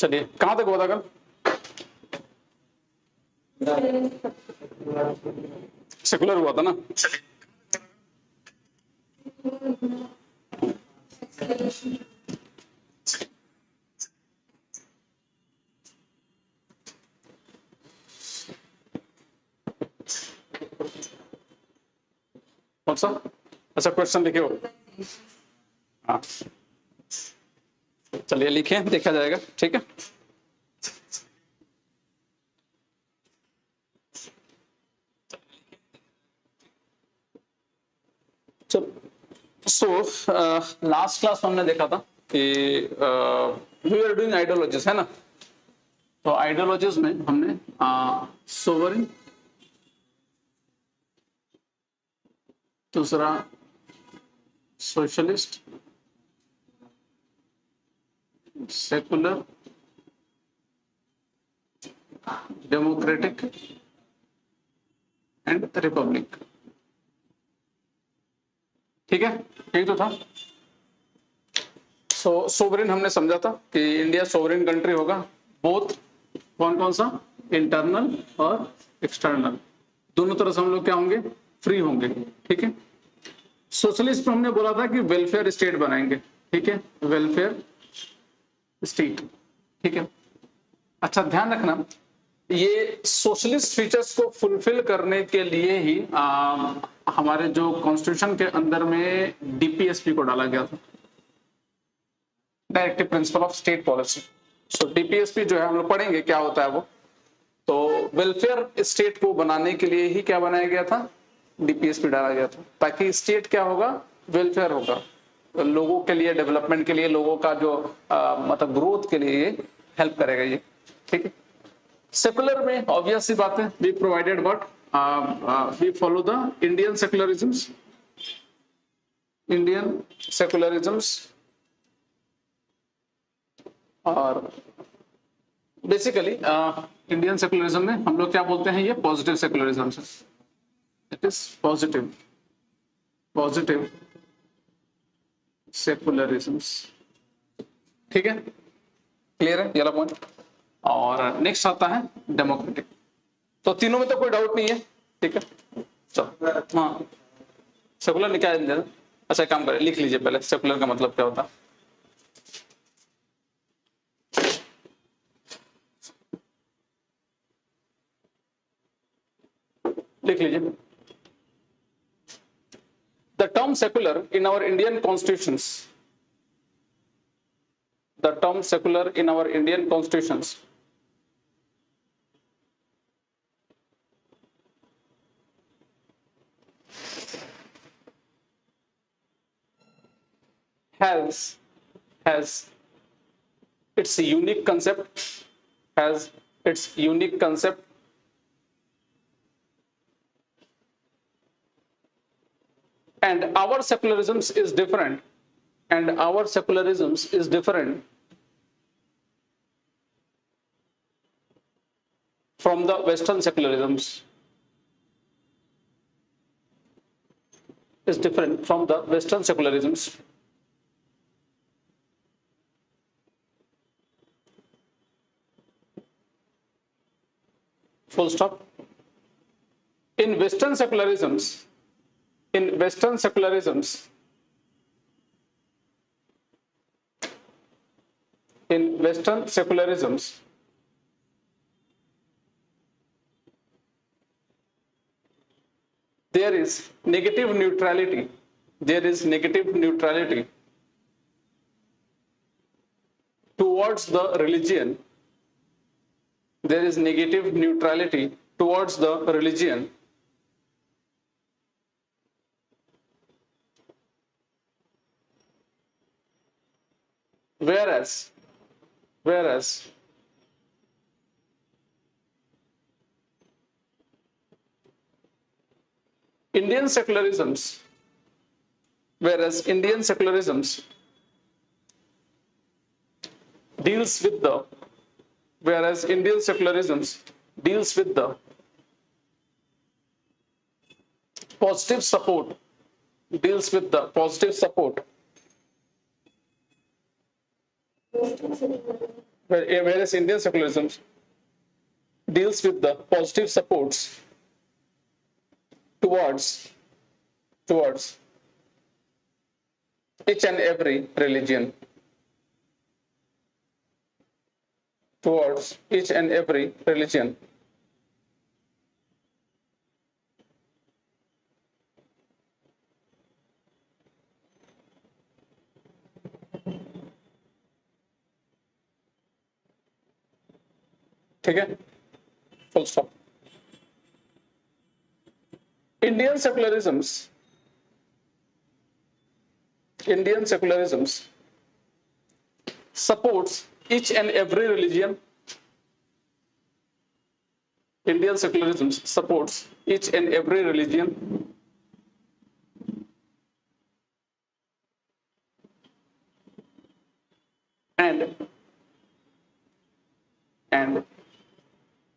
चलिए कहां तक हुआ था कल? सेकुलर हुआ था ना? कौन सा? अच्छा क्वेश्चन लिखे हो? हाँ चलिए लिखे, देखा जाएगा। ठीक है, चलो। सो लास्ट क्लास हमने देखा था कि वी आर डूइंग आइडियोलॉजीज, है ना? तो आइडियोलॉजीज में हमने सोवरेन, दूसरा socialist, secular, democratic and Republic. ठीक है, यही तो था। सोवरेन हमने समझा था कि इंडिया सोवरेन कंट्री होगा, बोथ कौन कौन सा, इंटरनल और एक्सटर्नल, दोनों तरह से हम लोग क्या होंगे, फ्री होंगे। ठीक है। सोशलिस्ट में हमने बोला था कि वेलफेयर स्टेट बनाएंगे। ठीक है, वेलफेयर स्टेट। ठीक है, अच्छा ध्यान रखना, ये सोशलिस्ट फीचर्स को फुलफिल करने के लिए ही हमारे जो कॉन्स्टिट्यूशन के अंदर में डीपीएसपी को डाला गया था, directive principle of state policy. So DPSP जो है हम लोग पढ़ेंगे क्या होता है वो। तो वेलफेयर स्टेट को बनाने के लिए ही क्या बनाया गया था, डीपीएसपी डाला गया था, ताकि स्टेट क्या होगा, वेलफेयर होगा, तो लोगों के लिए, डेवलपमेंट के लिए, लोगों का जो मतलब ग्रोथ के लिए ये हेल्प करेगा ये। ठीक है। सेकुलर में ऑब्वियस सी बात है, we provided what, we follow the Indian secularisms, Indian secularisms, और बेसिकली इंडियन सेकुलरिज्म में हम लोग क्या बोलते हैं, ये पॉजिटिव सेकुलरिज्म है। It is positive, positive secularisms. ठीक है, क्लियर है ये वाला पॉइंट। और नेक्स्ट आता है डेमोक्रेटिक। तो तीनों में तो कोई डाउट नहीं है। ठीक है, चलो। हाँ, सेकुलर निकाल, अच्छा काम करें, लिख लीजिए पहले सेकुलर का मतलब क्या होता है। लिख लीजिए। The term secular in our Indian constitutions, the term secular in our Indian constitutions has its unique concept, has its unique concept, and our secularisms is different, and our secularisms is different from the Western secularisms, is different from the Western secularisms. Full stop. In Western secularisms, in Western secularisms, in Western secularisms, there is negative neutrality, there is negative neutrality towards the religion, there is negative neutrality towards the religion, whereas Indian secularisms, whereas Indian secularisms deals with the, whereas Indian secularisms deals with the positive support, deals with the positive support, whereas Indian secularism deals with the positive supports towards each and every religion, towards each and every religion. ठीक है, full stop. Indian secularisms supports each and every religion. Indian secularism supports each and every religion and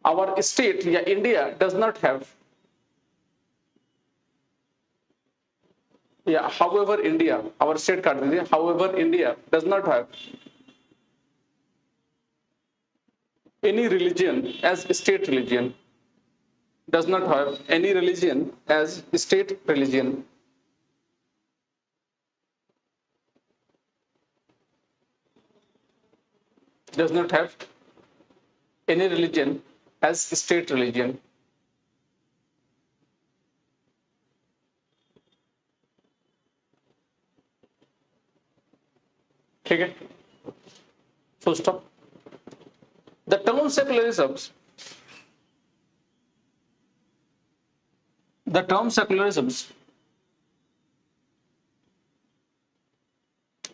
our state, yeah, India does not have, yeah, however India, our state card, however India does not have any religion as state religion, does not have any religion as state religion. Does not have any religion as state religion. ठीक है, full stop. The term secularisms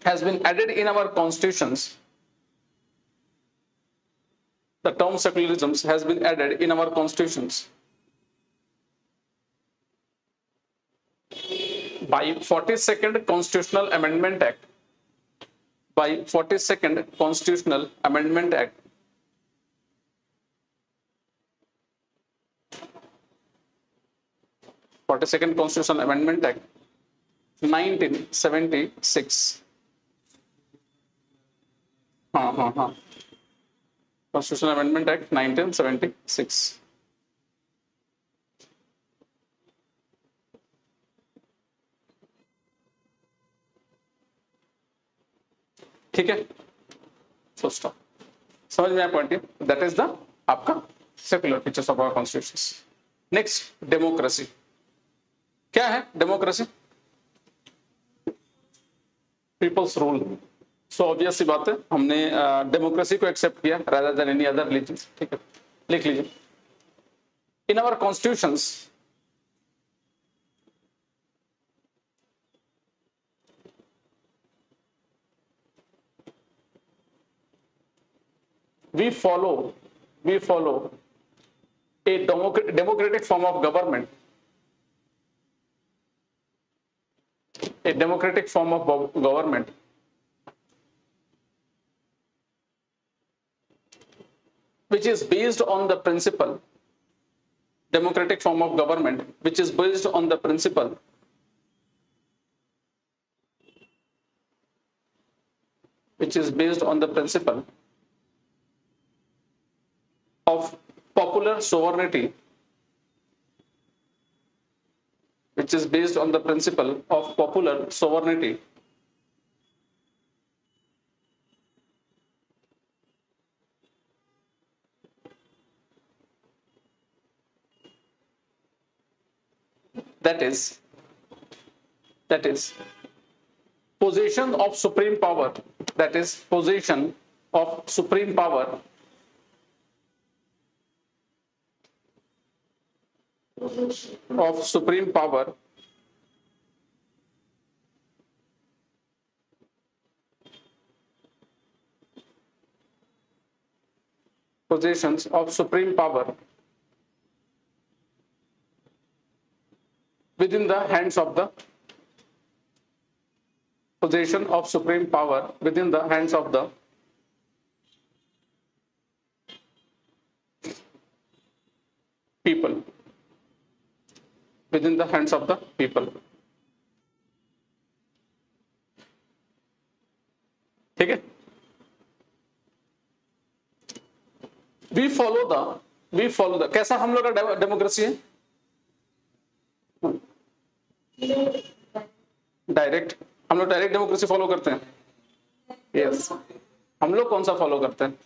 has been added in our constitutions. The term secularisms has been added in our constitutions by 42nd Constitutional Amendment Act. By 42nd Constitutional Amendment Act. Second Constitutional Amendment Act 1976. Constitutional Amendment Act 1976. ठीक है, full stop. समझ में आया point? That is the आपका secular features of our constitutions. Next, democracy. क्या है democracy? People's rule. So obvious सी बात है, हमने डेमोक्रेसी को एक्सेप्ट किया rather than any other religion. ठीक है, लिख लीजिए. In our constitutions we follow a democratic form of government, a democratic form of government which is based on the principle, democratic form of government which is based on the principle of popular sovereignty, which is based on the principle of popular sovereignty, that is possession of supreme power, that is possession of supreme power possessions of supreme power within the hands of the possession of supreme power within the hands of the people, within the hands of the people. ठीक है, we follow the कैसा हम लोग का democracy है? Direct. हम लोग direct democracy follow करते हैं। यस हम लोग कौन सा फॉलो करते हैं?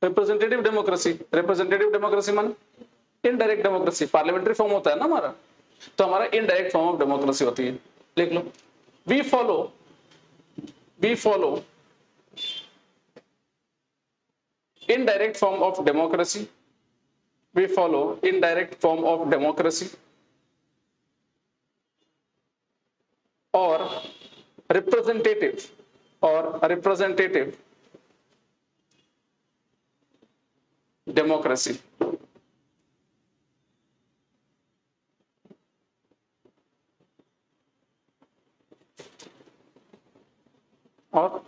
Representative democracy. रिप्रेजेंटेटिव डेमोक्रेसी माने इनडायरेक्ट डेमोक्रेसी। पार्लियामेंट्री फॉर्म होता है ना हमारा, तो हमारा इनडायरेक्ट फॉर्म ऑफ डेमोक्रेसी होती है। लिख लो, we follow indirect form of democracy. We follow indirect form of democracy or representative democracy. Or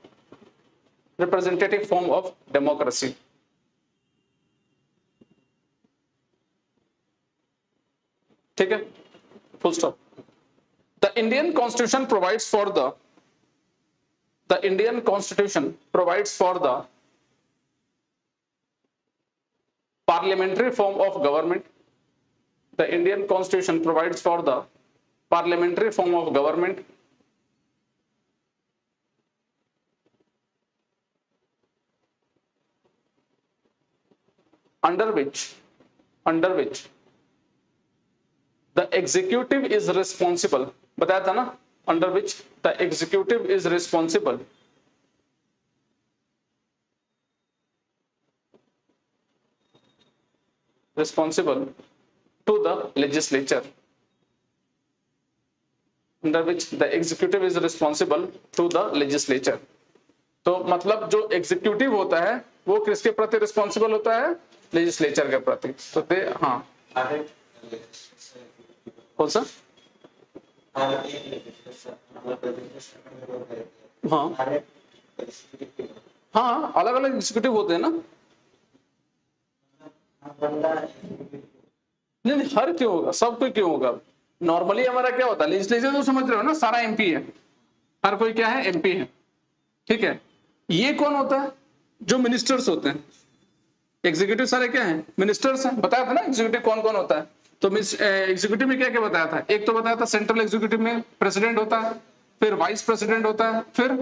representative form of democracy. ठीक है, full stop. The Indian Constitution provides for the parliamentary form of government. The Indian Constitution provides for the parliamentary form of government under which the executive is responsible. बताया था ना, under which the executive is responsible to the legislature. Under which the executive is responsible to the legislature. तो मतलब जो executive होता है वो किसके प्रति रिस्पॉन्सिबल होता है? लेजिस्लेचर के प्रति। तो दे हाँ कौन सा? हाँ अलग अलग एग्जीक्यूटिव होते हैं ना। नहीं हर क्यों होगा, सब कोई क्यों होगा? नॉर्मली हमारा क्या होता है? लेजिस्लेचर तो समझ रहे हो ना, सारा एमपी है, हर कोई क्या है? एमपी है। ठीक है, ये कौन होता है? जो मिनिस्टर्स होते हैं। एग्जीक्यूटिव सारे क्या है? मिनिस्टर्स हैं। बताया था ना एग्जीक्यूटिव कौन कौन होता है। तो एग्जीक्यूटिव में क्या क्या बताया था? एक तो बताया था सेंट्रल एग्जीक्यूटिव में प्रेसिडेंट होता है, फिर वाइस प्रेसिडेंट होता है, फिर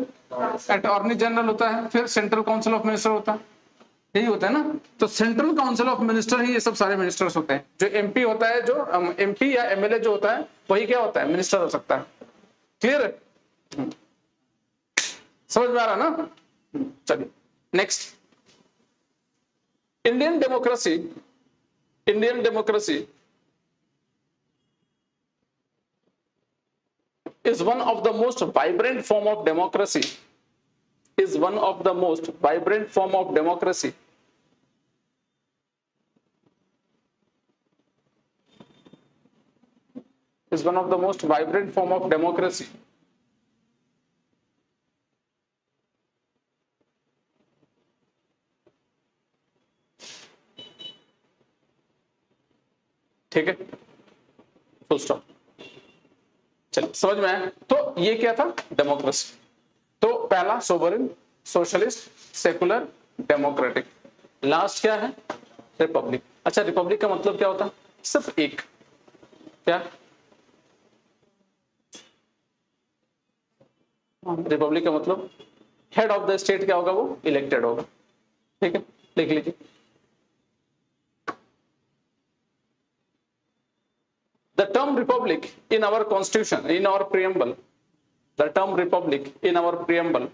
अटॉर्नी जनरल होता है, फिर सेंट्रल काउंसिल ऑफ मिनिस्टर होता है। यही होता है ना। तो सेंट्रल काउंसिल ऑफ मिनिस्टर ही ये सब सारे मिनिस्टर्स होते हैं। जो एमपी होता है, जो एमपी या एमएलए जो होता है वही क्या होता है? मिनिस्टर हो सकता है। क्लियर है? समझ में आ रहा ना? चलिए next. Indian democracy is one of the most vibrant form of democracy. Is one of the most vibrant form of democracy. Is one of the most vibrant form of democracy. ठीक है, full stop. चलिए समझ में आया। तो ये क्या था? डेमोक्रेसी। तो पहला sovereign, socialist, secular, democratic. Last क्या है? रिपब्लिक। अच्छा रिपब्लिक का मतलब क्या होता है? सिर्फ एक क्या? रिपब्लिक का मतलब हेड ऑफ द स्टेट क्या होगा? वो इलेक्टेड होगा। ठीक है, लिख लीजिए। The term republic in our constitution, in our preamble, the term republic in our preamble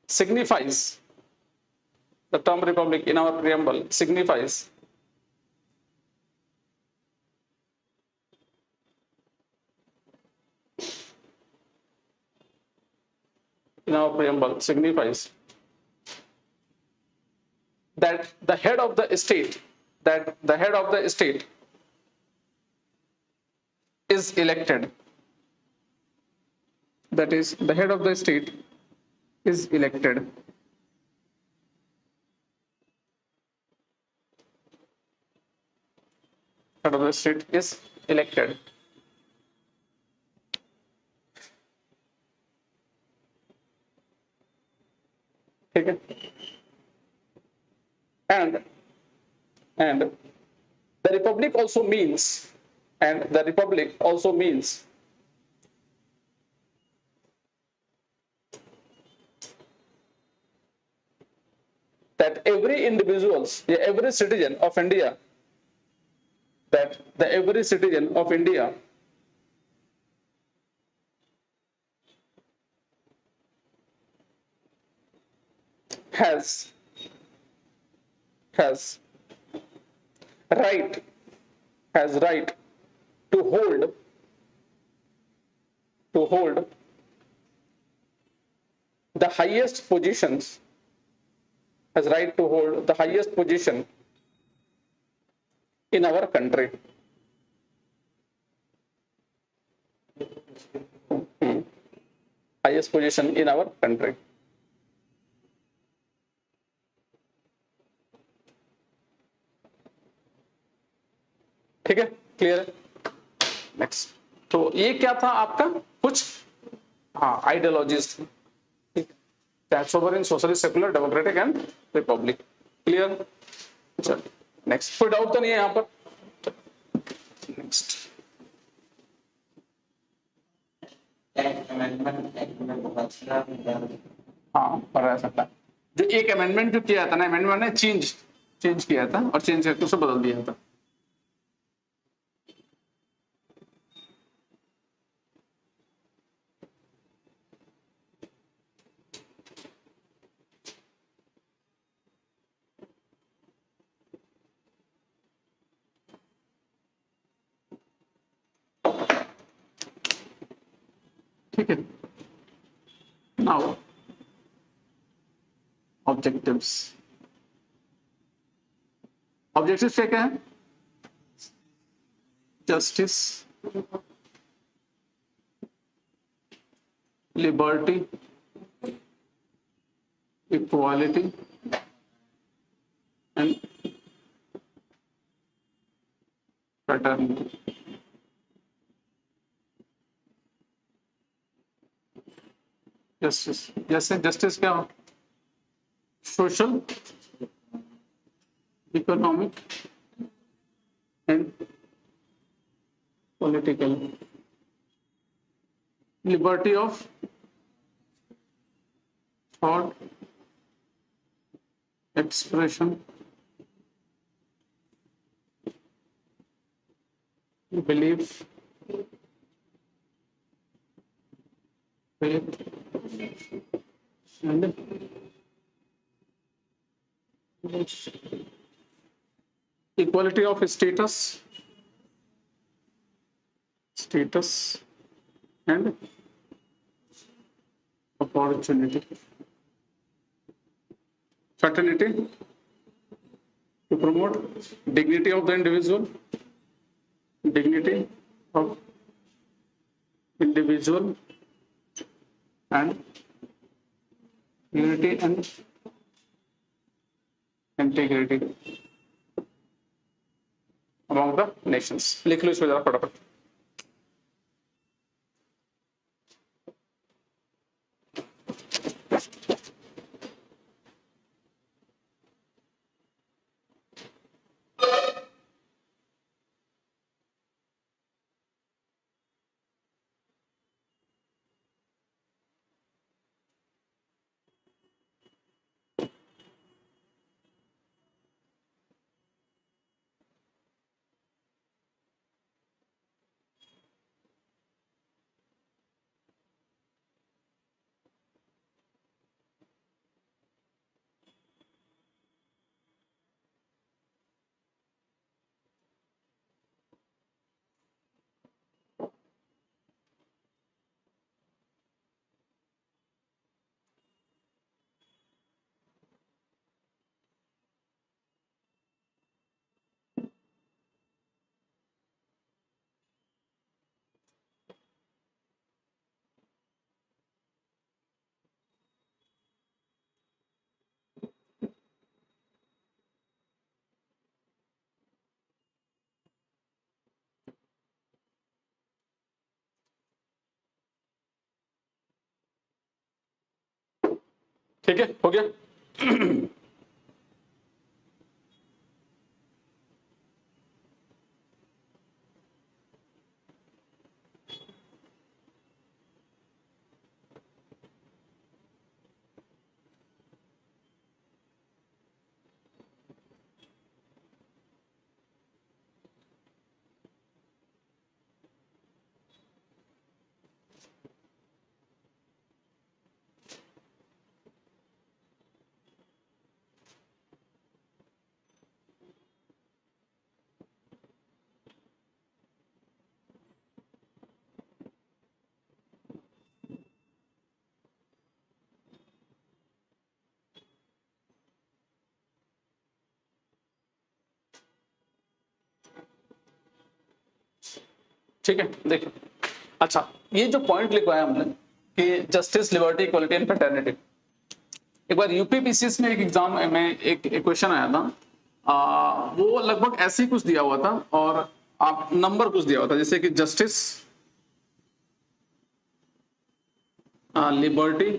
signifies, the term republic in our preamble signifies that the head of the state is elected. That is, the head of the state is elected. Head of the state is elected. ठीक है। And the republic also means, and the republic also means that every individuals, every citizen of India, that the every citizen of India has has right has right to hold the highest positions, has right to hold the highest position in our country. Highest position in our country. ठीक है, clear है। Next, तो ये क्या था आपका कुछ ideologies थी, sovereign, socialist, secular, democratic and Republic. Clear. चलिए नेक्स्ट, कोई डाउट तो नहीं है यहां पर? नेक्स्ट, हाँ पढ़ा सकता है। जो एक अमेंडमेंट जो किया था ना, अमेंडमेंट ने चेंज किया था और चेंज करके उसे बदल दिया था। ठीक है, नाउ ऑब्जेक्टिव्स। ऑब्जेक्टिव्स क्या है? Justice, liberty, equality and fraternity. Justice, जैसे जस्टिस क्या हो? Social, economic and political. Liberty of thought, expression, belief, faith and equality of status and opportunity. Fraternity, to promote dignity of the individual, dignity of individual and unity and integrity among the nations। लिख लो इसको जरा फटाफट। ठीक है, हो गया। ठीक है, देखिए, अच्छा, ये जो पॉइंट लिखवाया हमने कि justice, liberty, equality and fraternity, एक बार यूपीपीसीएस में एक एग्जाम में एक क्वेश्चन आया था, वो लगभग ऐसे ही कुछ दिया हुआ था और आप नंबर कुछ दिया हुआ था, जैसे कि justice, liberty,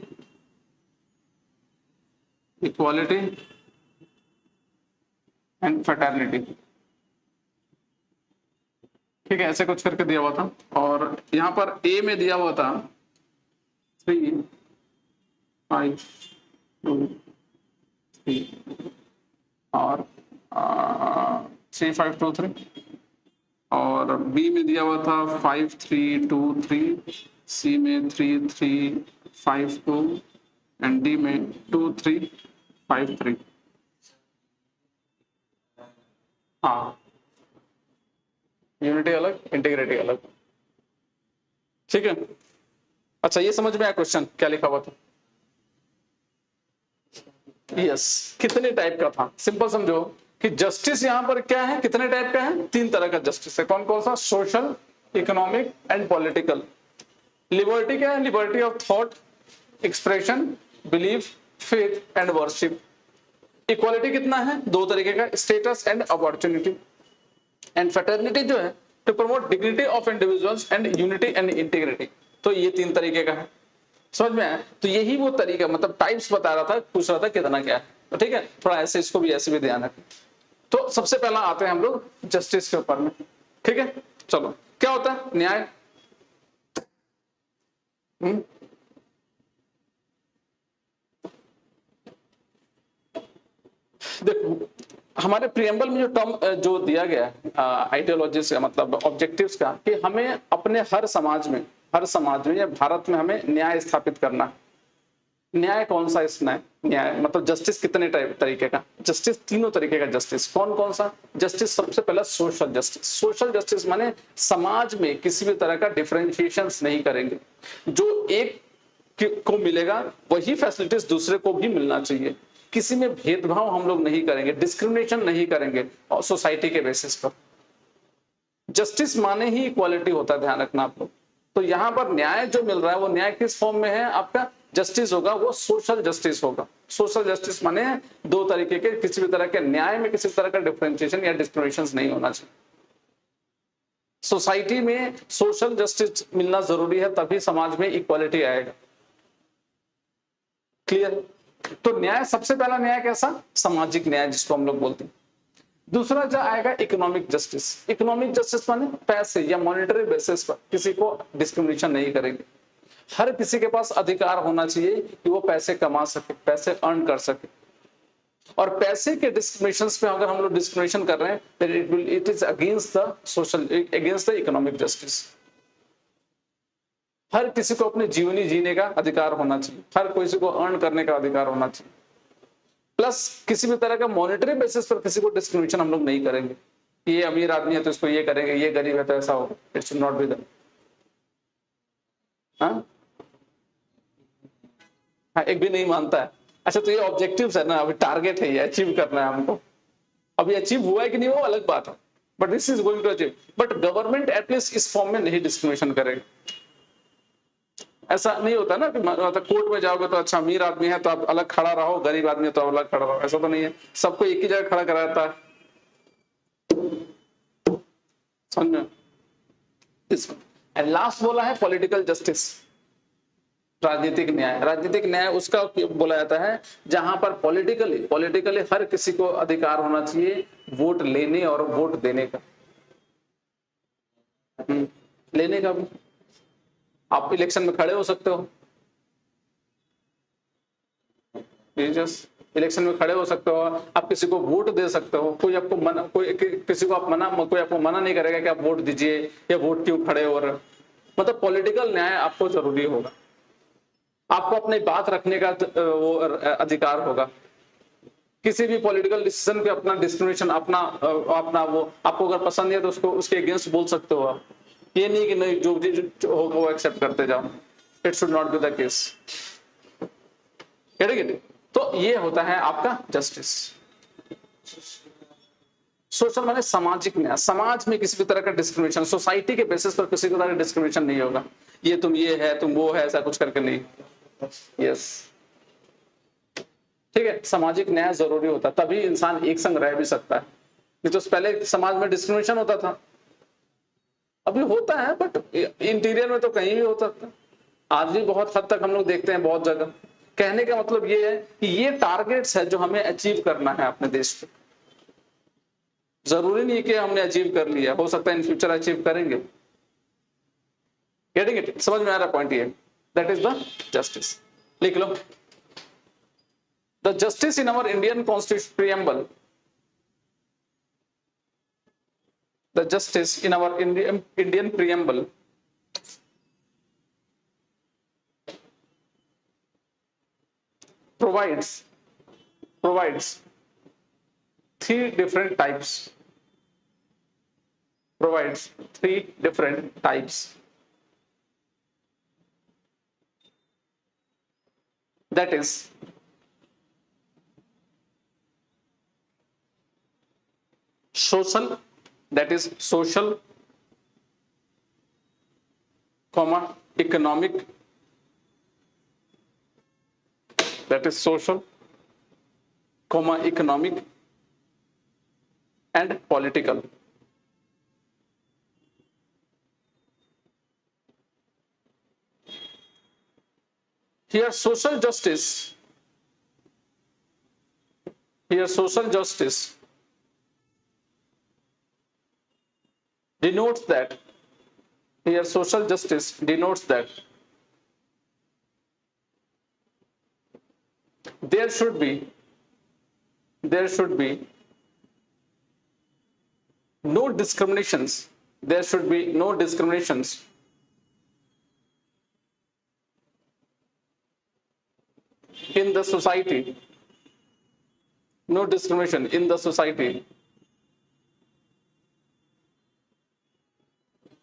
equality and fraternity, ठीक है, ऐसे कुछ करके दिया हुआ था। और यहाँ पर ए में दिया हुआ था 3 5 2 3 और 3 5 2 3, और बी में दिया हुआ था 5 3 2 3, सी में 3 3 5 2 एंड डी में 2 3 5 3। हाँ, यूनिटी अलग, इंटीग्रिटी अलग, ठीक है। अच्छा, ये समझ में आया क्वेश्चन क्या लिखा हुआ था? यस, कितने टाइप का था? सिंपल समझो कि जस्टिस यहां पर क्या है, कितने टाइप का है? 3 तरह का जस्टिस है। कौन कौन सा? Social, economic and political. Liberty क्या है? Liberty of thought, expression, belief, faith and worship. Equality कितना है? 2 तरीके का, status and opportunity. And fraternity जो है, to promote dignity of individuals and unity and integrity. तो ये 3 तरीके का है, समझ में आया? तो यही वो तरीका, मतलब टाइप्स बता रहा था, पूछ रहा था कितना क्या है, तो ठीक है, थोड़ा ऐसे इसको भी ऐसे भी ध्यान रखें। तो सबसे पहला आते हैं हम लोग जस्टिस के ऊपर में, ठीक है। चलो, क्या होता है न्याय? देखो, हमारे प्रियम्बल में जो टर्म जो दिया गया है आइडियोलॉजी से, मतलब ऑब्जेक्टिव्स का, कि हमें अपने हर समाज में या भारत में हमें न्याय स्थापित करना है। न्याय कौन सा? इस न्याय मतलब जस्टिस कितने टाइप तरीके का? जस्टिस 3 तरीके का जस्टिस। कौन कौन सा? जस्टिस सबसे पहला सोशल जस्टिस। सोशल जस्टिस माने समाज में किसी भी तरह का डिफरेंशिएशन नहीं करेंगे, जो एक को मिलेगा वही फैसिलिटीज दूसरे को भी मिलना चाहिए। किसी में भेदभाव हम लोग नहीं करेंगे, डिस्क्रिमिनेशन नहीं करेंगे और सोसाइटी के बेसिस पर। जस्टिस माने ही इक्वालिटी होता है, ध्यान रखना आप लोग। तो यहां पर न्याय जो मिल रहा है वो न्याय किस फॉर्म में है? आपका जस्टिस होगा वो सोशल जस्टिस होगा। सोशल जस्टिस माने 2 तरीके के, किसी भी तरह के न्याय में किसी तरह का डिफरेंशिएशन या डिस्क्रिमिनेशन नहीं होना चाहिए। सोसाइटी में सोशल जस्टिस मिलना जरूरी है, तभी समाज में इक्वालिटी आएगा। क्लियर? तो न्याय, सबसे पहला न्याय कैसा? सामाजिक न्याय जिसको हम लोग बोलते हैं। दूसरा जो आएगा इकोनॉमिक जस्टिस। इकोनॉमिक जस्टिस माने पैसे या मॉनेटरी बेसिस पर किसी को डिस्क्रिमिनेशन नहीं करेंगे। हर किसी के पास अधिकार होना चाहिए कि वो पैसे कमा सके, पैसे अर्न कर सके। और पैसे के डिस्क्रिमिनेशन पे अगर हम लोग डिस्क्रिमिनेशन कर रहे हैं, तो it is against the social, against the economic justice. हर किसी को अपने जीवनी जीने का अधिकार होना चाहिए, हर किसी को अर्न करने का अधिकार होना चाहिए। प्लस किसी भी तरह का मॉनेटरी बेसिस पर किसी को डिस्क्रिमिनेशन हम लोग नहीं करेंगे। ये अमीर आदमी है तो इसको ये करेंगे, ये गरीब है तो ऐसा होगा। It should not be done. हाँ, एक भी नहीं मानता है। अच्छा, तो ये ऑब्जेक्टिव्स है ना, अभी टारगेट है, ये अचीव करना है हमको। अभी अचीव हुआ है कि नहीं वो अलग बात है, but this is going to achieve. But government at least इस फॉर्म में नहीं डिस्क्रिमिनेशन करेगा। ऐसा नहीं होता ना कि मतलब कोर्ट में जाओगे तो अच्छा अमीर आदमी है तो आप अलग खड़ा रहो, गरीब आदमी है तो अलग खड़ा रहो, ऐसा तो नहीं है। सबको एक ही जगह खड़ा कराता है, समझ में? एंड लास्ट बोला है पॉलिटिकल जस्टिस। राजनीतिक न्याय उसका बोला जाता है जहां पर पॉलिटिकली हर किसी को अधिकार होना चाहिए वोट लेने और वोट देने का। लेने का भी आप इलेक्शन में खड़े हो सकते हो, इलेक्शन में खड़े हो सकते हो, आप किसी को वोट दे सकते हो, कोई आपको मना, किसी को आप कोई आपको मना नहीं करेगा कि आप वोट दीजिए या वोट क्यों खड़े हो। मतलब पॉलिटिकल न्याय आपको जरूरी होगा, आपको अपनी बात रखने का वो अधिकार होगा, किसी भी पॉलिटिकल डिसीजन पे अपना डिस्क्रिमिनेशन अपना वो आपको अगर पसंद नहीं है तो उसको उसके अगेंस्ट बोल सकते हो आप। ये नहीं कि नहीं जो होगा वो एक्सेप्ट करते जाओ, it should not be the case. तो ये होता है आपका जस्टिस। सोशल माने सामाजिक न्याय, समाज में किसी भी तरह का डिस्क्रिमिनेशन, सोसाइटी के बेसिस पर किसी तरह का डिस्क्रिमिनेशन नहीं होगा, ये तुम ये है तुम वो है ऐसा कुछ करके नहीं। यस ठीक है, सामाजिक न्याय जरूरी होता है तभी इंसान एक संग रह भी सकता है। नहीं तो पहले समाज में डिस्क्रिमिनेशन होता था, अभी होता है बट इंटीरियर में तो कहीं भी हो सकता है, आज भी बहुत हद तक हम लोग देखते हैं बहुत जगह। कहने का मतलब ये है कि ये टारगेट्स है जो हमें अचीव करना है अपने देश पे। जरूरी नहीं कि हमने अचीव कर लिया, हो सकता है इन फ्यूचर अचीव करेंगे। Getting it? समझ में आ रहा पॉइंट ये? That is the justice. लिख लो, the justice in our Indian constitution preamble, the justice in our Indian preamble provides three different types, that is social, comma economic, and political. Here social justice denotes that there should be no discriminations, in the society,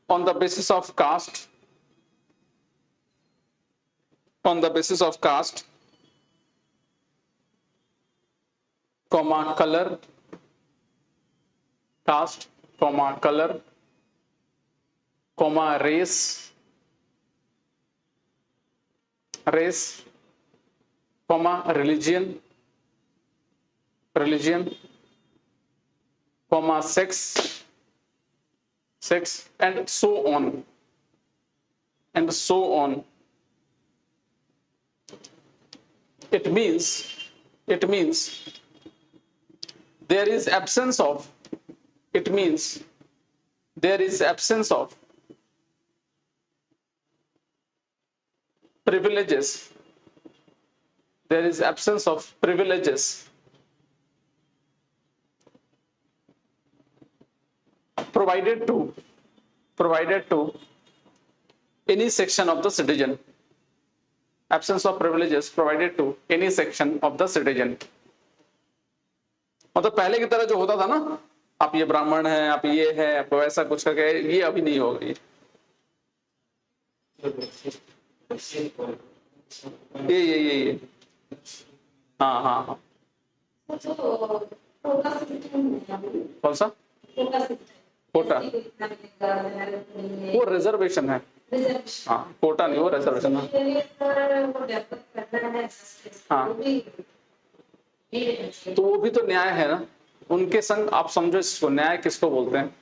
on the basis of caste, comma color, comma race, comma religion, comma sex, and so on. It means there is absence of privileges, provided to any section of the citizen. Absence of privileges provided to any section of the citizen. मतलब पहले की तरह जो होता था ना, आप ये ब्राह्मण हैं, आप ये है, आप वैसा कुछ करके, ये अभी नहीं होगा। ये हाँ कौन सा कोटा? वो रिजर्वेशन है, हाँ कोटा नहीं, वो रिजर्वेशन है। हाँ तो वो भी तो न्याय है ना, उनके संग। आप समझो इसको, न्याय किसको बोलते हैं?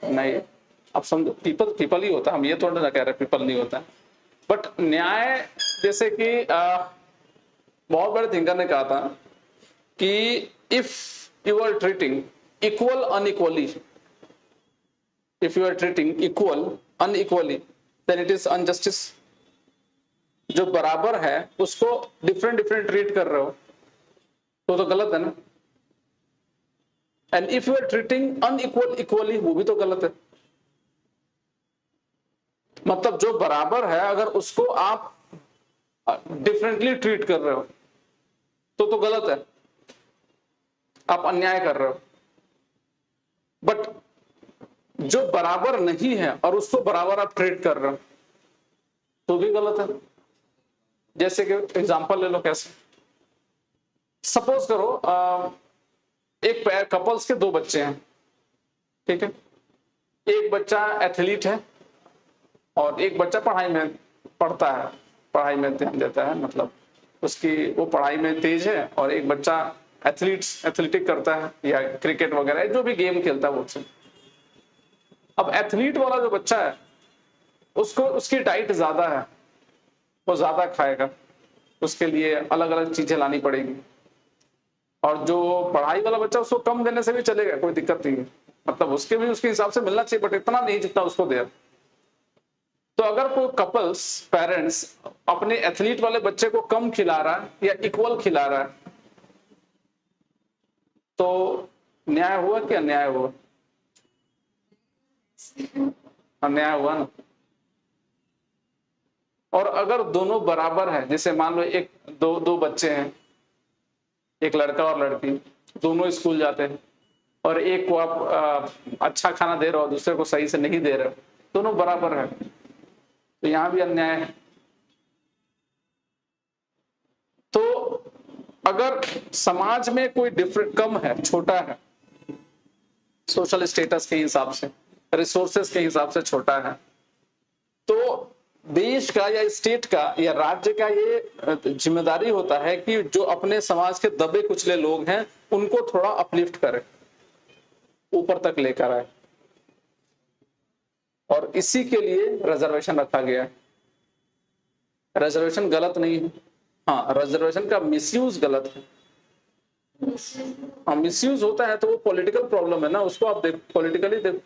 नहीं आप समझो, पीपल ही होता है। हम ये थोड़ा ना कह रहे पीपल नहीं होता है, बट न्याय जैसे कि बहुत बड़े थिंकर ने कहा था कि if you are treating equal unequally, if you are treating equal unequally then it is unjustice. जो बराबर है उसको डिफरेंट डिफरेंट ट्रीट कर रहे हो तो गलत है ना। And if you are treating unequal equally, वो भी तो गलत है। मतलब जो बराबर है अगर उसको आप डिफरेंटली ट्रीट कर रहे हो तो गलत है, आप अन्याय कर रहे हो। बट जो बराबर नहीं है और उसको बराबर आप ट्रीट कर रहे हो तो भी गलत है। जैसे कि एग्जांपल ले लो, कैसे सपोज करो एक कपल्स के दो बच्चे हैं, ठीक है। एक बच्चा एथलीट है और एक बच्चा पढ़ाई में पढ़ता है, पढ़ाई में ध्यान देता है, मतलब उसकी वो पढ़ाई में तेज है। और एक बच्चा एथलेटिक करता है या क्रिकेट वगैरह जो भी गेम खेलता है वो से। अब एथलीट वाला जो बच्चा है उसको उसकी डाइट ज्यादा है, वो ज्यादा खाएगा, उसके लिए अलग अलग चीजें लानी पड़ेगी। और जो पढ़ाई वाला बच्चा उसको कम देने से भी चलेगा, कोई दिक्कत नहीं है, मतलब उसके भी उसके हिसाब से मिलना चाहिए बट इतना नहीं जितना उसको दे। तो अगर कोई कपल्स पेरेंट्स अपने एथलीट वाले बच्चे को कम खिला रहा है या इक्वल खिला रहा है तो न्याय हुआ कि अन्याय हुआ? अन्याय हुआ ना। और अगर दोनों बराबर है, जैसे मान लो एक दो बच्चे हैं, एक लड़का और लड़की, दोनों स्कूल जाते हैं और एक को आप अच्छा खाना दे रहे हो, दूसरे को सही से नहीं दे रहे हो, दोनों बराबर है तो यहां भी अन्याय है। तो अगर समाज में कोई डिफरेंट कम है, छोटा है, सोशल स्टेटस के हिसाब से, रिसोर्सेस के हिसाब से छोटा है, तो देश का या स्टेट का या राज्य का ये जिम्मेदारी होता है कि जो अपने समाज के दबे कुचले लोग हैं उनको थोड़ा अपलिफ्ट करे, ऊपर तक लेकर आए। और इसी के लिए रिजर्वेशन रखा गया है। रिजर्वेशन गलत नहीं है, हाँ रिजर्वेशन का मिसयूज गलत है। हाँ मिसयूज होता है तो वो पॉलिटिकल प्रॉब्लम है ना, उसको आप देखो, पॉलिटिकली देखो,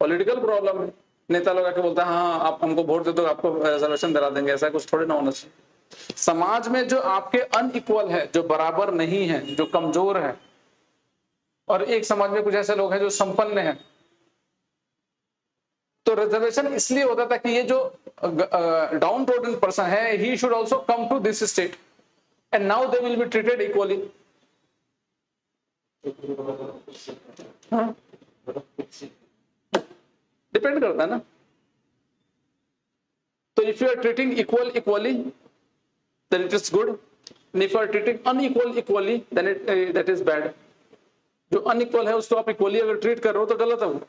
पॉलिटिकल प्रॉब्लम है। नेता लोग आके बोलता है हाँ आप हमको वोट दे दो आपको रिजर्वेशन दिला देंगे, ऐसा कुछ थोड़ी ना होना चाहिए। समाज में जो आपके अनइक्वल है, जो बराबर नहीं है, जो कमजोर है, और एक समाज में कुछ ऐसे लोग हैं जो संपन्न है, तो रिजर्वेशन इसलिए होता था कि ये जो डाउन ट्रोडन पर्सन है he should also come to this state and now they will be treated equally. Depend करता है ना। तो if you are treating equal equally then it is good, and if you are treating unequal equally then it that is bad. जो unequal है उसको आप equally अगर treat कर रहे हो तो गलत है वो।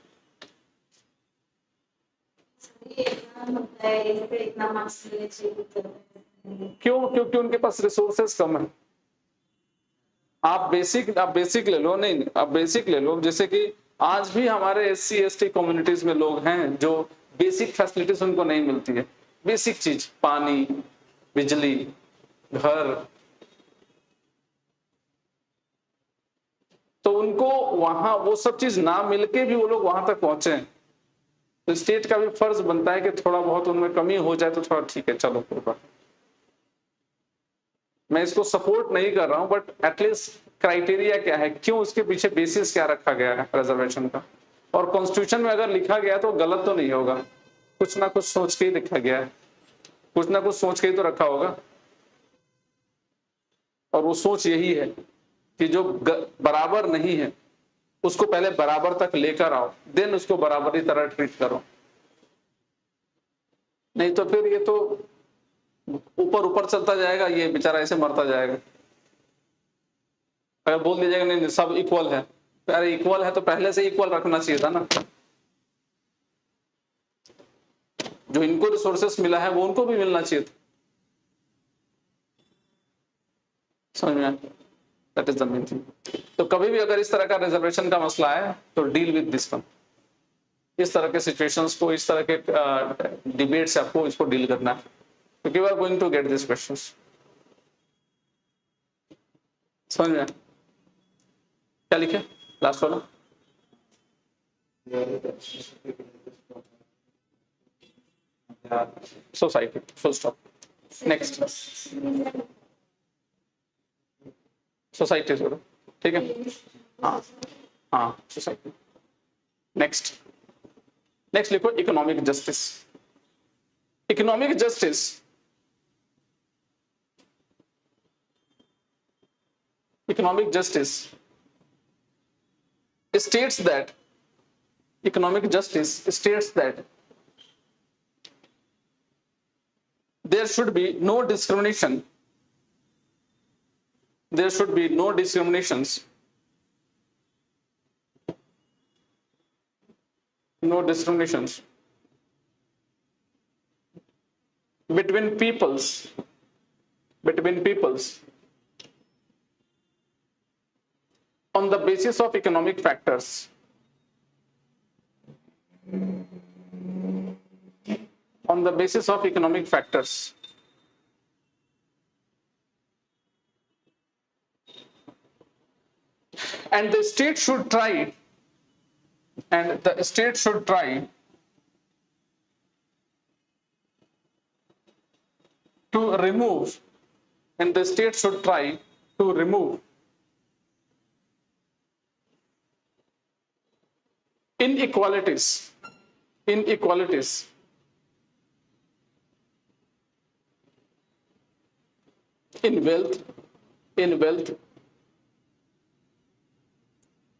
क्यों? क्योंकि उनके पास रिसोर्सेस कम है। आप बेसिक ले लो, नहीं आप बेसिक ले लो, जैसे कि आज भी हमारे SC ST कम्युनिटीज में लोग हैं जो बेसिक फैसिलिटीज उनको नहीं मिलती है। बेसिक चीज, पानी, बिजली, घर, तो उनको वहां वो सब चीज ना मिलके भी वो लोग वहां तक पहुंचे। तो स्टेट का भी फर्ज बनता है कि थोड़ा बहुत उनमें कमी हो जाए तो थोड़ा ठीक है, चलो कोई बात। मैं इसको सपोर्ट नहीं कर रहा हूं बट एटलीस्ट क्राइटेरिया क्या है, क्यों, उसके पीछे बेसिस क्या रखा गया है रिजर्वेशन का। और कॉन्स्टिट्यूशन में अगर लिखा गया तो गलत तो नहीं होगा, कुछ ना कुछ सोच के ही लिखा गया है, कुछ ना कुछ सोच के ही तो रखा होगा। और वो सोच यही है कि जो बराबर नहीं है उसको पहले बराबर तक लेकर आओ, देन उसको बराबरी तरह ट्रीट करो। नहीं तो फिर ये तो ऊपर ऊपर चलता जाएगा, ये बेचारा ऐसे मरता जाएगा। अगर बोल दीजिएगा नहीं सब इक्वल है, अरे इक्वल है तो पहले से इक्वल रखना चाहिए था ना। जो इनको रिसोर्सेस मिला है वो उनको भी मिलना चाहिए था। समझ में? That is the main thing. तो कभी भी अगर इस तरह का रिजर्वेशन का मसला है तो डील विद दिस वन। इस तरह के सिचुएशंस को, इस तरह के डिबेट से आपको इसको डील करना है, क्योंकि we are going to get this questions. समझ में क्या लिखे लास्ट वाला? Society, full stop. Next society जोड़ो, ठीक है। हाँ हाँ सोसाइटी। नेक्स्ट नेक्स्ट लिखो economic justice. Economic justice, economic justice states that economic justice states that there should be no discrimination, there should be no discriminations, no discriminations between peoples on the basis of economic factors, on the basis of economic factors, and the state should try, and the state should try to remove, and the state should try to remove inequalities in wealth,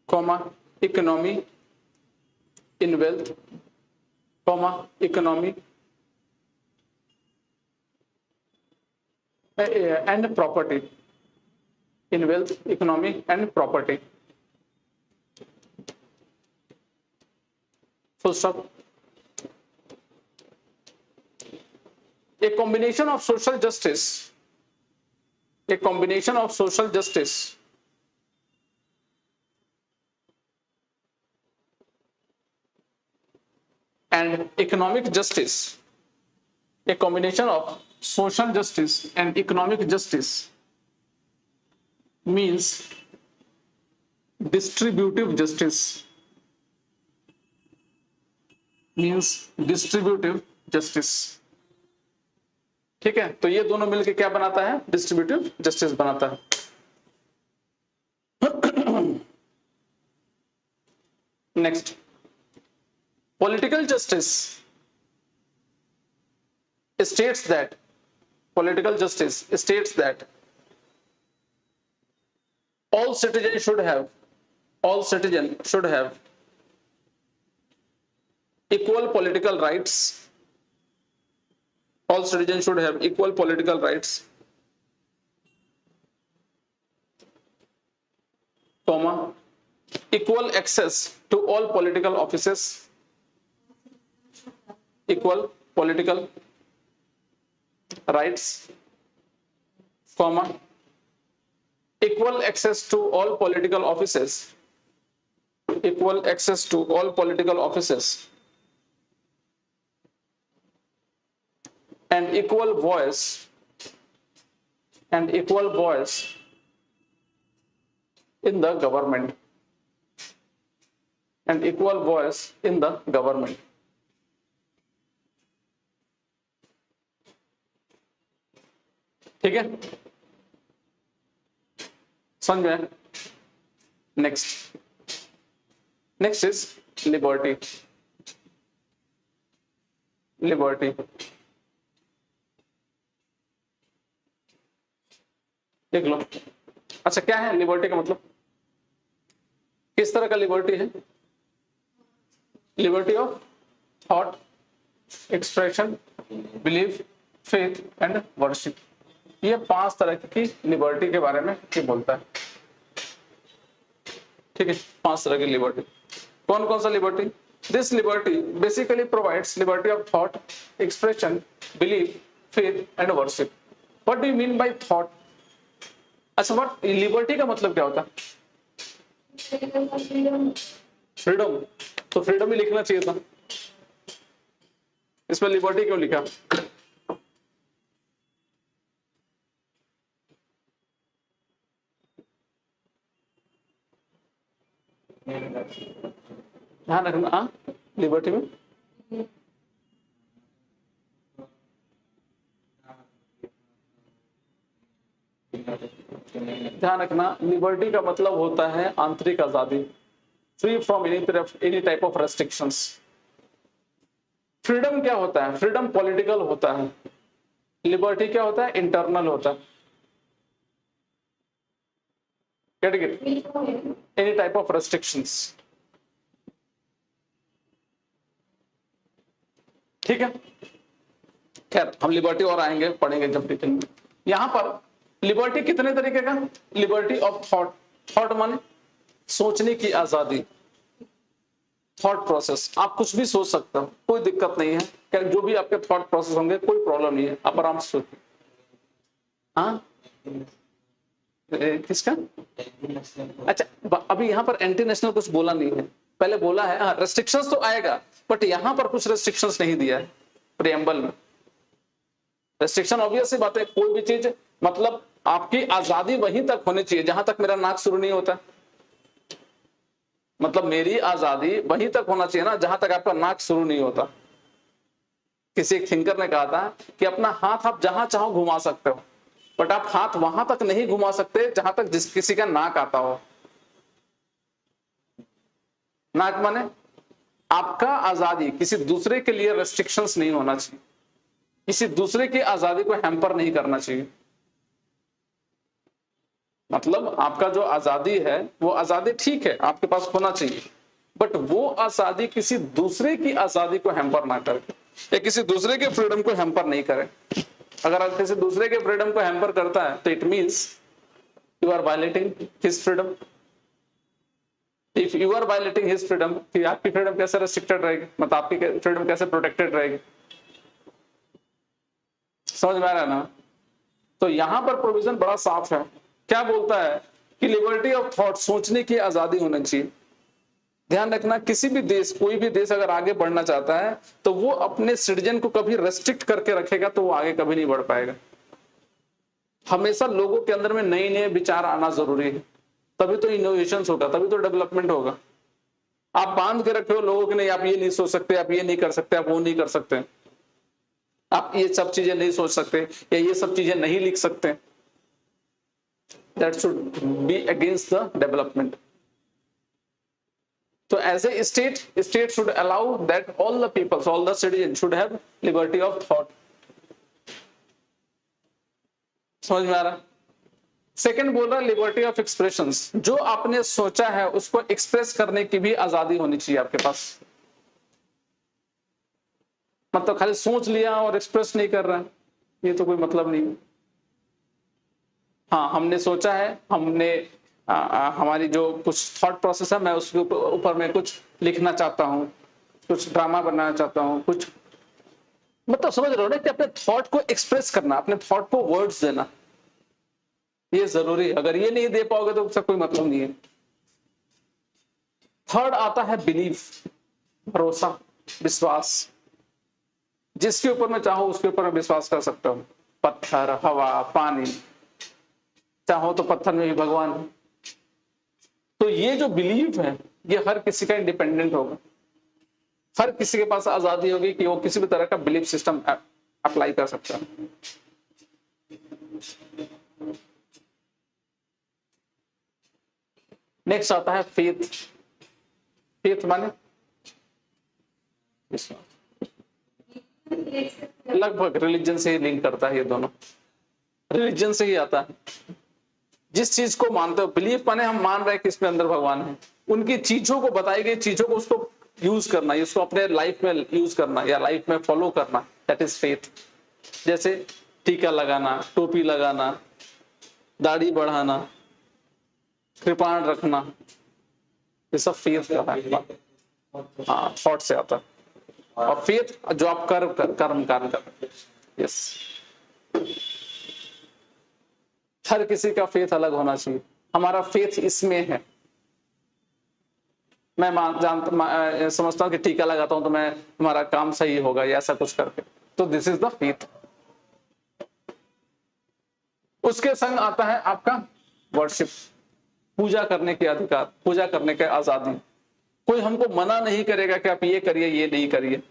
comma economy, in wealth, comma economy and property, in wealth, economy and property, full stop. A combination of social justice, a combination of social justice and economic justice, a combination of social justice and economic justice means distributive justice, means distributive justice। ठीक है, तो ये दोनों मिलकर क्या बनाता है? Distributive justice बनाता है। Next, political justice states that, political justice states that all citizens should have equal political rights, all citizens should have equal political rights, comma equal access to all political offices, equal political rights, comma equal access to all political offices, equal access to all political offices and equal voice in the government, and equal voice in the government। ठीक है, समझ में? Next is liberty. देख लो। अच्छा, क्या है liberty का मतलब? किस तरह का लिबर्टी है? Liberty of thought, expression, belief, faith and worship. ये 5 तरह की लिबर्टी के बारे में ये बोलता है। ठीक है, 5 तरह की लिबर्टी। कौन कौन सा liberty? This liberty basically provides liberty of thought, expression, belief, faith and worship. What do you mean by thought? अच्छा, व्हाट लिबर्टी का मतलब क्या होता है? फ्रीडम। तो फ्रीडम ही लिखना चाहिए था, इसमें लिबर्टी क्यों लिखा? ध्यान रखना लिबर्टी में ध्यान रखना, लिबर्टी का मतलब होता है आंतरिक आजादी, free from any type of restrictions. Freedom क्या होता है? फ्रीडम पॉलिटिकल होता है, लिबर्टी क्या होता है? इंटरनल होता है। एनी टाइप ऑफ रेस्ट्रिक्शंस, ठीक है। खैर हम लिबर्टी और आएंगे, पढ़ेंगे जब डिटेल में। यहां पर लिबर्टी कितने तरीके का? लिबर्टी ऑफ थॉट, थॉट माने सोचने की आजादी, थॉट प्रोसेस, आप कुछ भी सोच सकते हो, कोई दिक्कत नहीं है, क्या जो भी आपके थॉट प्रोसेस होंगे कोई प्रॉब्लम नहीं है, आप आराम से सोचिए। हाँ किसका? अच्छा अभी यहाँ पर एंटी नेशनल कुछ बोला नहीं है, पहले बोला है हाँ रेस्ट्रिक्शंस तो आएगा, बट यहाँ पर कुछ रेस्ट्रिक्शंस नहीं दिया है प्रियम्बल में। रेस्ट्रिक्शन ऑब्वियस सी बात है, कोई भी चीज मतलब आपकी आजादी वहीं तक होनी चाहिए जहां तक मेरा नाक शुरू नहीं होता, मतलब मेरी आजादी वहीं तक होना चाहिए ना जहां तक आपका नाक शुरू नहीं होता। किसी एक थिंकर ने कहा था कि अपना हाथ आप जहां चाहो घुमा सकते हो, बट आप हाथ वहां तक नहीं घुमा सकते जहां तक किसी का नाक आता हो। नाक माने आपका आजादी किसी दूसरे के लिए रेस्ट्रिक्शंस नहीं होना चाहिए, किसी दूसरे की आजादी को हैम्पर नहीं करना चाहिए। मतलब आपका जो आजादी है वो आजादी ठीक है आपके पास होना चाहिए, बट वो आजादी किसी दूसरे की आजादी को हैम्पर ना करे या किसी दूसरे के फ्रीडम को हैम्पर नहीं करे। अगर आप किसी दूसरे के फ्रीडम को हैम्पर करता है तो it means you are violating his freedom. If you are violating his freedom, फिर आपकी फ्रीडम कैसे रेस्ट्रिक्टेड रहेगी, मतलब आपकी फ्रीडम कैसे प्रोटेक्टेड रहेगी? समझ में आ रहा है ना? तो यहां पर प्रोविजन बड़ा साफ है, क्या बोलता है कि लिबर्टी ऑफ थॉट, सोचने की आजादी होनी चाहिए। ध्यान रखना किसी भी देश, कोई भी देश अगर आगे बढ़ना चाहता है तो वो अपने सिटीजन को कभी रेस्ट्रिक्ट करके रखेगा तो वो आगे कभी नहीं बढ़ पाएगा। हमेशा लोगों के अंदर में नए नए विचार आना जरूरी है, तभी तो इनोवेशन होगा, तभी तो डेवलपमेंट होगा। आप बांध के रखे हो लोगों के, नहीं आप ये नहीं सोच सकते, आप ये नहीं कर सकते, आप वो नहीं कर सकते, आप ये सब चीजें नहीं सोच सकते या ये सब चीजें नहीं लिख सकते, that should be against the development. So as a state should allow that all the people, all the citizens should have liberty of thought. समझ में आ रहा? सेकंड बोल रहा लिबर्टी ऑफ एक्सप्रेशंस, जो आपने सोचा है उसको एक्सप्रेस करने की भी आजादी होनी चाहिए आपके पास। मतलब खाली सोच लिया और एक्सप्रेस नहीं कर रहा, ये तो कोई मतलब नहीं। हाँ हमने सोचा है, हमने हमारी जो कुछ थॉट प्रोसेस है, मैं उसके ऊपर मैं कुछ लिखना चाहता हूँ, कुछ ड्रामा बनाना चाहता हूँ, कुछ मतलब समझ रहे हो ना कि अपने थॉट को एक्सप्रेस करना, अपने थॉट को वर्ड्स देना, ये जरूरी है। अगर ये नहीं दे पाओगे तो उसका कोई मतलब नहीं है। थर्ड आता है बिलीफ, भरोसा, विश्वास। जिसके ऊपर मैं चाहूं उसके ऊपर मैं विश्वास कर सकता हूं, पत्थर, हवा, पानी, चाहो तो पत्थर में भी भगवान है। तो ये जो बिलीफ है ये हर किसी का इंडिपेंडेंट होगा, हर किसी के पास आजादी होगी कि वो किसी भी तरह का बिलीफ सिस्टम अप्लाई कर सकता है। नेक्स्ट आता है फेथ। फेथ माने लगभग रिलीजन से ही लिंक करता है, ये दोनों रिलीजन से ही आता है। जिस चीज को मानते हो, बिलीफ माने हम मान रहे हैं कि इसमें अंदर भगवान है, उनकी चीजों को, बताई गई चीजों को उसको यूज करना, इसको अपने लाइफ में यूज करना या लाइफ में फॉलो करना, दैट इज फेथ। जैसे टीका लगाना, टोपी लगाना, दाढ़ी बढ़ाना, कृपाण रखना, ये सब फेथ का है। हाँ थॉट से आता है। और फेथ जो आप कर्म कार्य करते हैं, यस। हर किसी का फेथ अलग होना चाहिए, हमारा फेथ इसमें है। मैं समझता हूँ कि टीका लगाता हूं तो मैं तुम्हारा काम सही होगा या ऐसा कुछ करके, तो दिस इज द फेथ। उसके संग आता है आपका वर्शिप, पूजा करने के अधिकार, पूजा करने के आजादी। कोई हमको मना नहीं करेगा कि आप ये करिए ये नहीं करिए।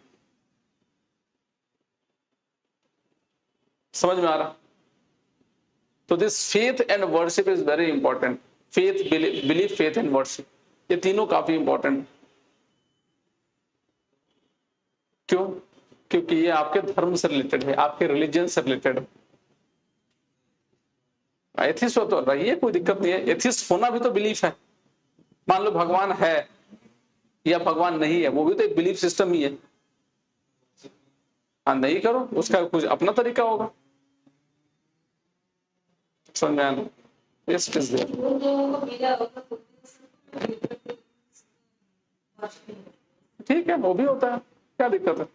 समझ में आ रहा? तो this faith and worship is very important. Faith, belief, faith and worship, ये तीनों काफी इंपॉर्टेंट। क्यों? क्योंकि ये आपके धर्म से रिलेटेड है, आपके रिलीजन से रिलेटेड है। एथिस्ट हो तो रहिए, कोई दिक्कत नहीं है। एथिस्ट होना भी तो बिलीफ है। मान लो भगवान है या भगवान नहीं है, वो भी तो एक बिलीफ सिस्टम ही है। हाँ, नहीं करो, उसका कुछ अपना तरीका होगा। समझ में आया? Yes, it is there. ठीक है, वो भी होता है, क्या दिक्कत है?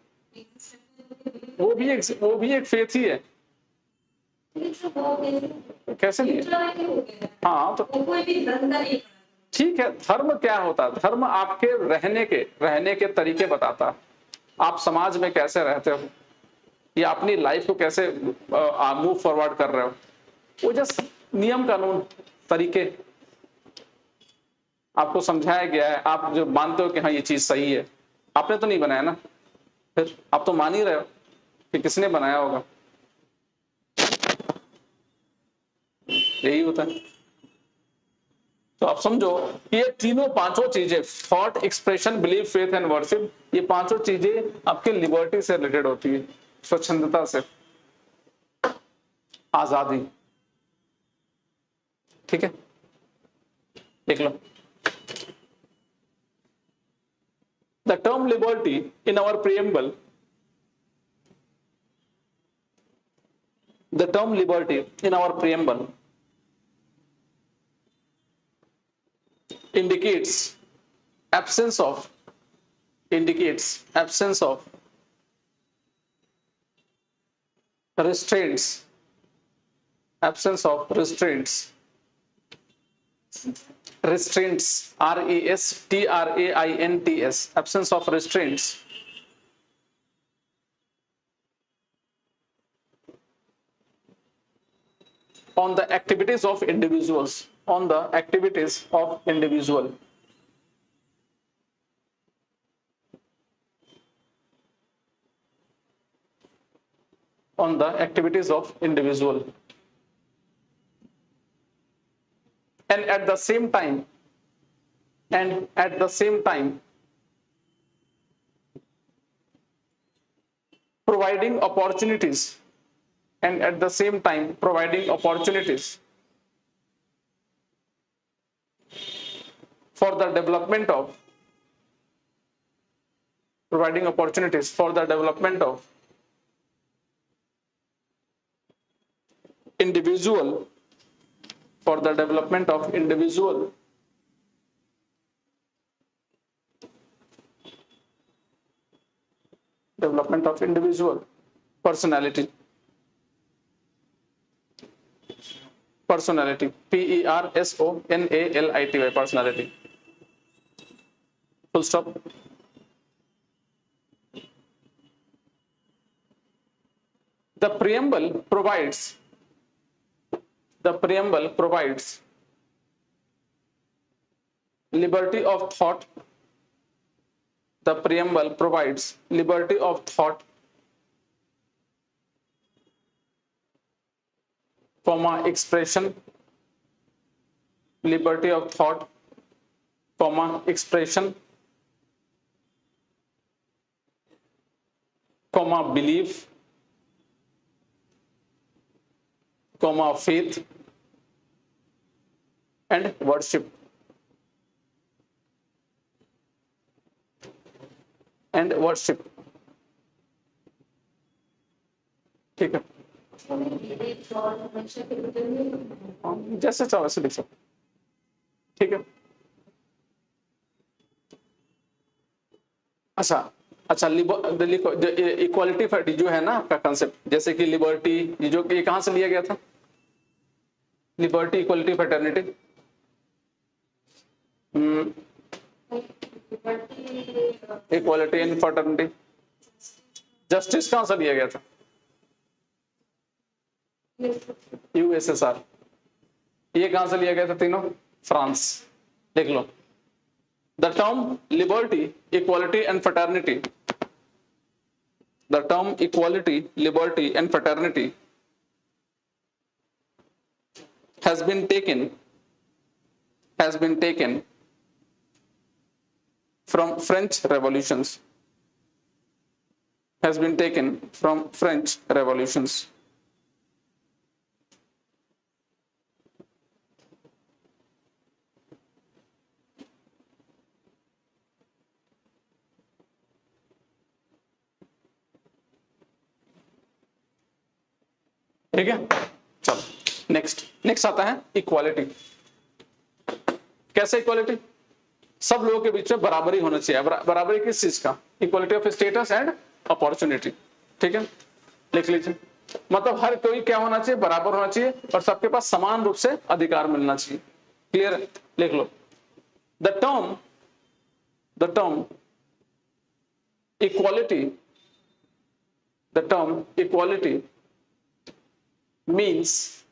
वो भी एक फेथ ही है। कैसे नहीं है? हाँ, तो ठीक है। धर्म क्या होता है? धर्म आपके रहने के तरीके बताता है। आप समाज में कैसे रहते हो या अपनी लाइफ को कैसे मूव फॉरवर्ड कर रहे हो, वो जस्ट नियम कानून तरीके आपको समझाया गया है। आप जो मानते हो कि हाँ ये चीज सही है, आपने तो नहीं बनाया ना, फिर आप तो मान ही रहे हो कि किसने बनाया होगा। यही होता है। तो आप समझो ये तीनों पांचों चीजें, thought, expression, belief, faith and worship, ये पांचों चीजें आपके लिबर्टी से रिलेटेड होती है, स्वच्छंदता से, आजादी। ठीक है, देख लो। The term liberty in our preamble, the term liberty in our preamble indicates absence of restraints, restraints, absence of restraints on the activities of individuals, on the activities of individual. On the activities of individual, and at the same time providing opportunities, and at the same time providing opportunities for the development of individual, for the development of individual personality, personality, personality, full stop. The preamble provides liberty of thought. The preamble provides liberty of thought, expression, liberty of thought, expression, belief, faith and worship. ठीक है, जैसे चाहो वैसे लिख सकते। ठीक है, अच्छा, इक्वालिटी जो है ना आपका कंसेप्ट, जैसे कि लिबर्टी, जो ये कहां से लिया गया था? Liberty, equality, fraternity. Equality in fraternity. Justice कहां से लिया गया था? यूएसएसआर। ये कहां से लिया गया था तीनों? फ्रांस। देख लो, the term liberty, equality and fraternity, the term equality, liberty and fraternity has been taken from French revolutions, has been taken from French revolutions. ठीक है, चलो नेक्स्ट आता है इक्वालिटी। कैसे इक्वालिटी? सब लोगों के बीच में बराबरी होना चाहिए। बराबरी किस चीज का? Equality of status and opportunity. ठीक है, लिख लीजिए। मतलब हर कोई क्या होना चाहिए? बराबर होना चाहिए और सबके पास समान रूप से अधिकार मिलना चाहिए। क्लियर है? लिख लो, the term equality, the term equality means,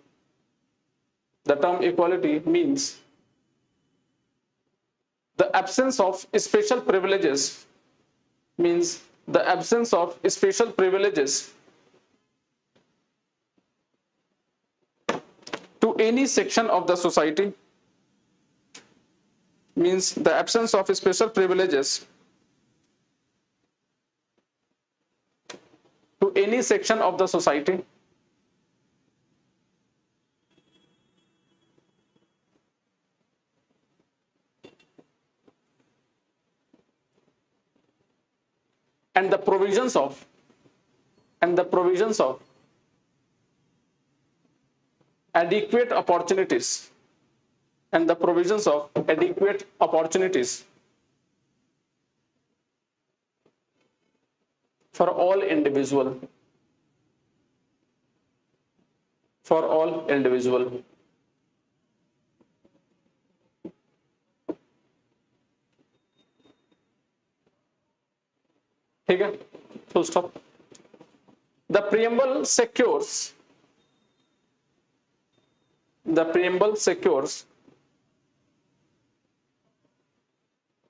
the term equality means the absence of special privileges, means the absence of special privileges to any section of the society, means the absence of special privileges to any section of the society and the provisions of adequate opportunities, and the provisions of adequate opportunities for all individual, ठीक है, full stop. The preamble secures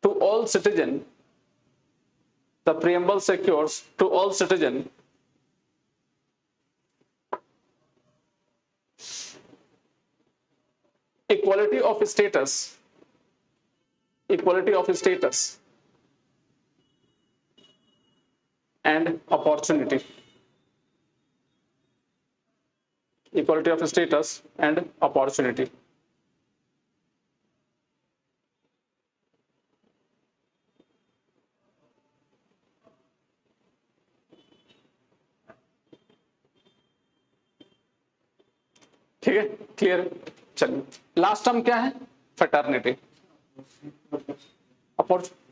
to all citizen, the preamble secures to all citizen equality of status and opportunity, equality of status and opportunity। ठीक है, clear है? चलिए, last term क्या है? Fraternity.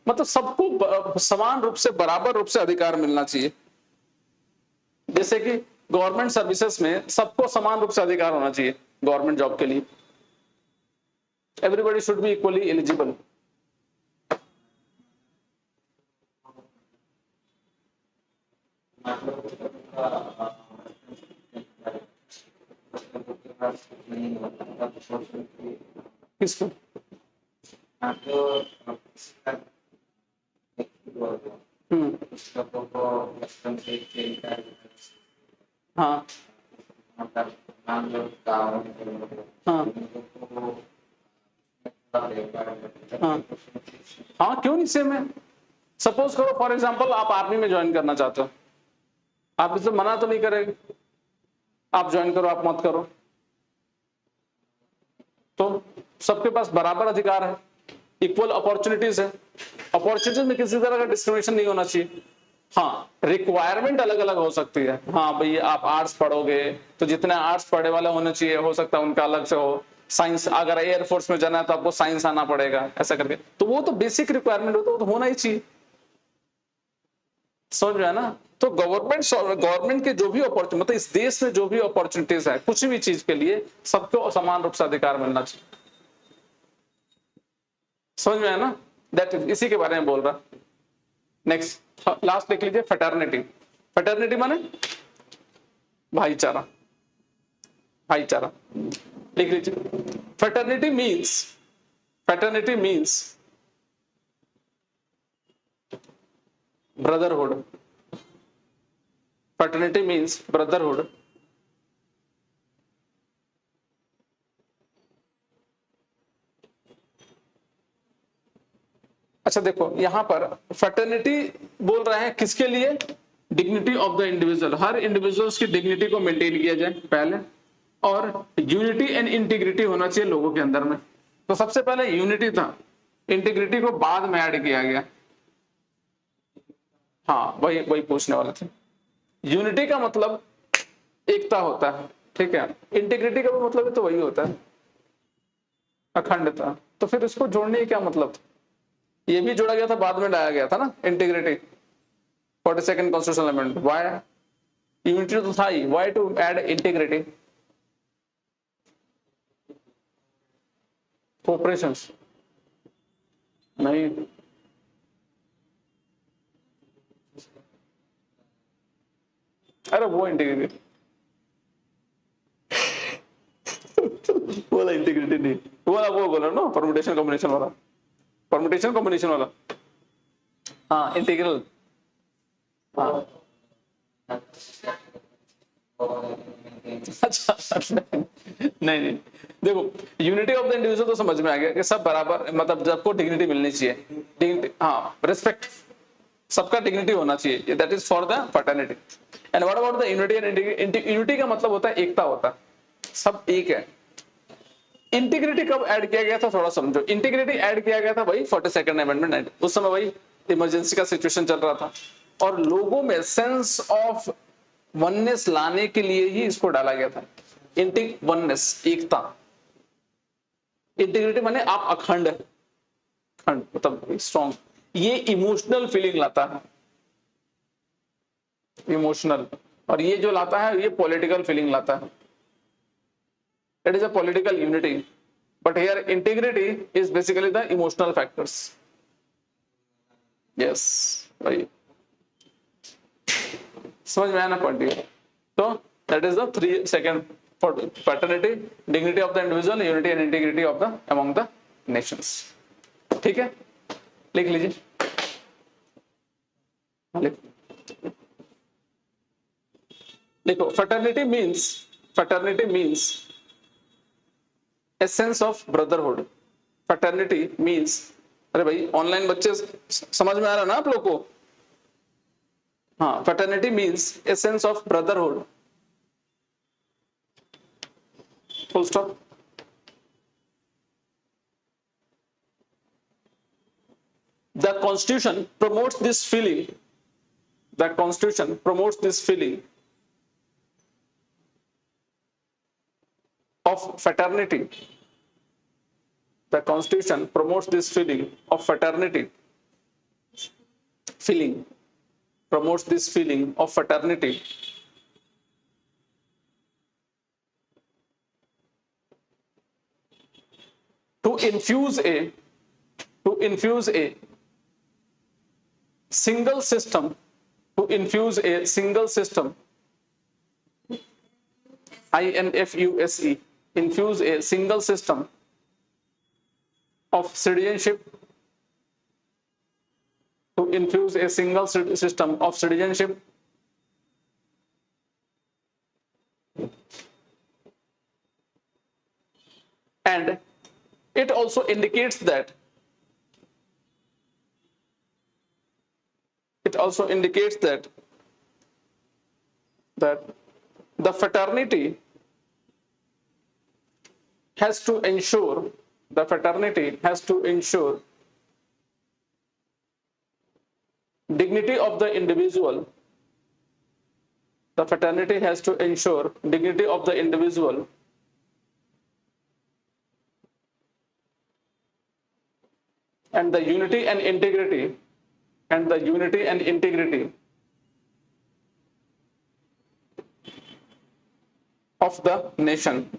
मतलब सबको समान रूप से, बराबर रूप से अधिकार मिलना चाहिए। जैसे कि गवर्नमेंट सर्विसेज में सबको समान रूप से अधिकार होना चाहिए गवर्नमेंट जॉब के लिए। Everybody should be equally eligible. किसको? हाँ हाँ, क्यों नहीं सेम है? सपोज करो फॉर एग्जांपल आप आर्मी में ज्वाइन करना चाहते हो, आप इसे मना तो नहीं करेंगे, आप ज्वाइन करो, आप मत करो, तो सबके पास बराबर अधिकार है, इक्वल अपॉर्चुनिटीज है। अपॉर्चुनिटीज में किसी तरह का डिस्क्रिमिनेशन नहीं होना चाहिए। हाँ, रिक्वायरमेंट अलग अलग हो सकती है। हाँ भाई, आप आर्ट्स पढ़ोगे तो जितने आर्ट्स पढ़े वाले होने चाहिए, हो सकता है उनका अलग से हो। साइंस, अगर एयरफोर्स में जाना है तो आपको साइंस आना पड़ेगा, ऐसा करके। तो वो तो बेसिक रिक्वायरमेंट हो, तो होना ही चाहिए। समझ में है ना? तो गवर्नमेंट के जो भी अपॉर्चुनिटी, मतलब इस देश में जो भी अपॉर्चुनिटीज है कुछ भी चीज के लिए, सबको समान रूप से अधिकार मिलना चाहिए। समझ में है ना? दैट इसी के बारे में बोल रहा। नेक्स्ट लास्ट देख लीजिए, फ्रेटर्निटी। फ्रेटर्निटी माने भाईचारा, भाईचारा लिख लीजिए। Fraternity means brotherhood. Fraternity means brotherhood. अच्छा देखो यहां पर फ्रेटर्निटी बोल रहे हैं किसके लिए, dignity of the individual, her individuals की डिग्निटी को मेंटेन किया जाए पहले, और यूनिटी एंड इंटीग्रिटी होना चाहिए लोगों के अंदर में। तो सबसे पहले यूनिटी था, इंटीग्रिटी को बाद में ऐड किया गया। हाँ वही वही पूछने वाले थे। यूनिटी का मतलब एकता होता है, ठीक है, इंटीग्रिटी का भी मतलब तो वही होता है, अखंडता। तो फिर इसको जोड़ने का क्या मतलब था, ये भी जोड़ा गया था, बाद में लाया गया था ना integrity, 42nd constitutional amendment. Why, unity तो था ही, why to add integrity. Cooperations नहीं, अरे वो इंटीग्रिटी बोला, इंटीग्रिटी नहीं बोला, वो बोला ना परमुटेशन कॉम्बिनेशन वाला, परमुटेशन कॉम्बिनेशन वाला। हाँ इंटीग्रल, हाँ अच्छा नहीं नहीं, देखो यूनिटी ऑफ द इंडिविजुअल तो समझ में आ गया कि सब बराबर, मतलब सबको डिग्निटी मिलनी चाहिए, डिग्निटी, हाँ रिस्पेक्ट, सबका डिग्निटी होना चाहिए, that is for the fraternity. And what about the unity and integrity, unity का मतलब होता है एकता होता है, सब एक है। इंटीग्रिटी कब ऐड किया गया था थोड़ा समझो, इंटीग्रिटी ऐड किया गया था वही 42nd अमेंडमेंट, उस समय वही इमरजेंसी का सिचुएशन चल रहा था, और लोगों में सेंस ऑफ वननेस लाने के लिए ही इसको डाला गया था। वननेस, एकता, इंटीग्रिटी माने आप अखंड, खंड मतलब स्ट्रॉन्ग, ये इमोशनल फीलिंग लाता है, इमोशनल, और ये जो लाता है ये पॉलिटिकल फीलिंग लाता है, it is a political unity, but here integrity is basically the emotional factors. Yes भाई, समझ में आया ना पॉइंट ये। तो that is the 3 second for fraternity, dignity of the individual, unity and integrity of the among the Nations. ठीक है, लिख लीजिए, देखो fraternity means essence of brotherhood. Fraternity means, अरे भाई ऑनलाइन बच्चे समझ में आ रहा है ना आप लोग को, हाँ, fraternity means essence of brotherhood, full stop. The Constitution promotes this feeling. The Constitution promotes this feeling of fraternity. The Constitution promotes this feeling of fraternity. Feeling promotes this feeling of fraternity to infuse a single system, to infuse a single system, INFUSE, infuse a single system of citizenship, to infuse a single system of citizenship and it also indicates that that the fraternity has to ensure dignity of the individual. The fraternity has to ensure dignity of the individual and the unity and integrity of the nation.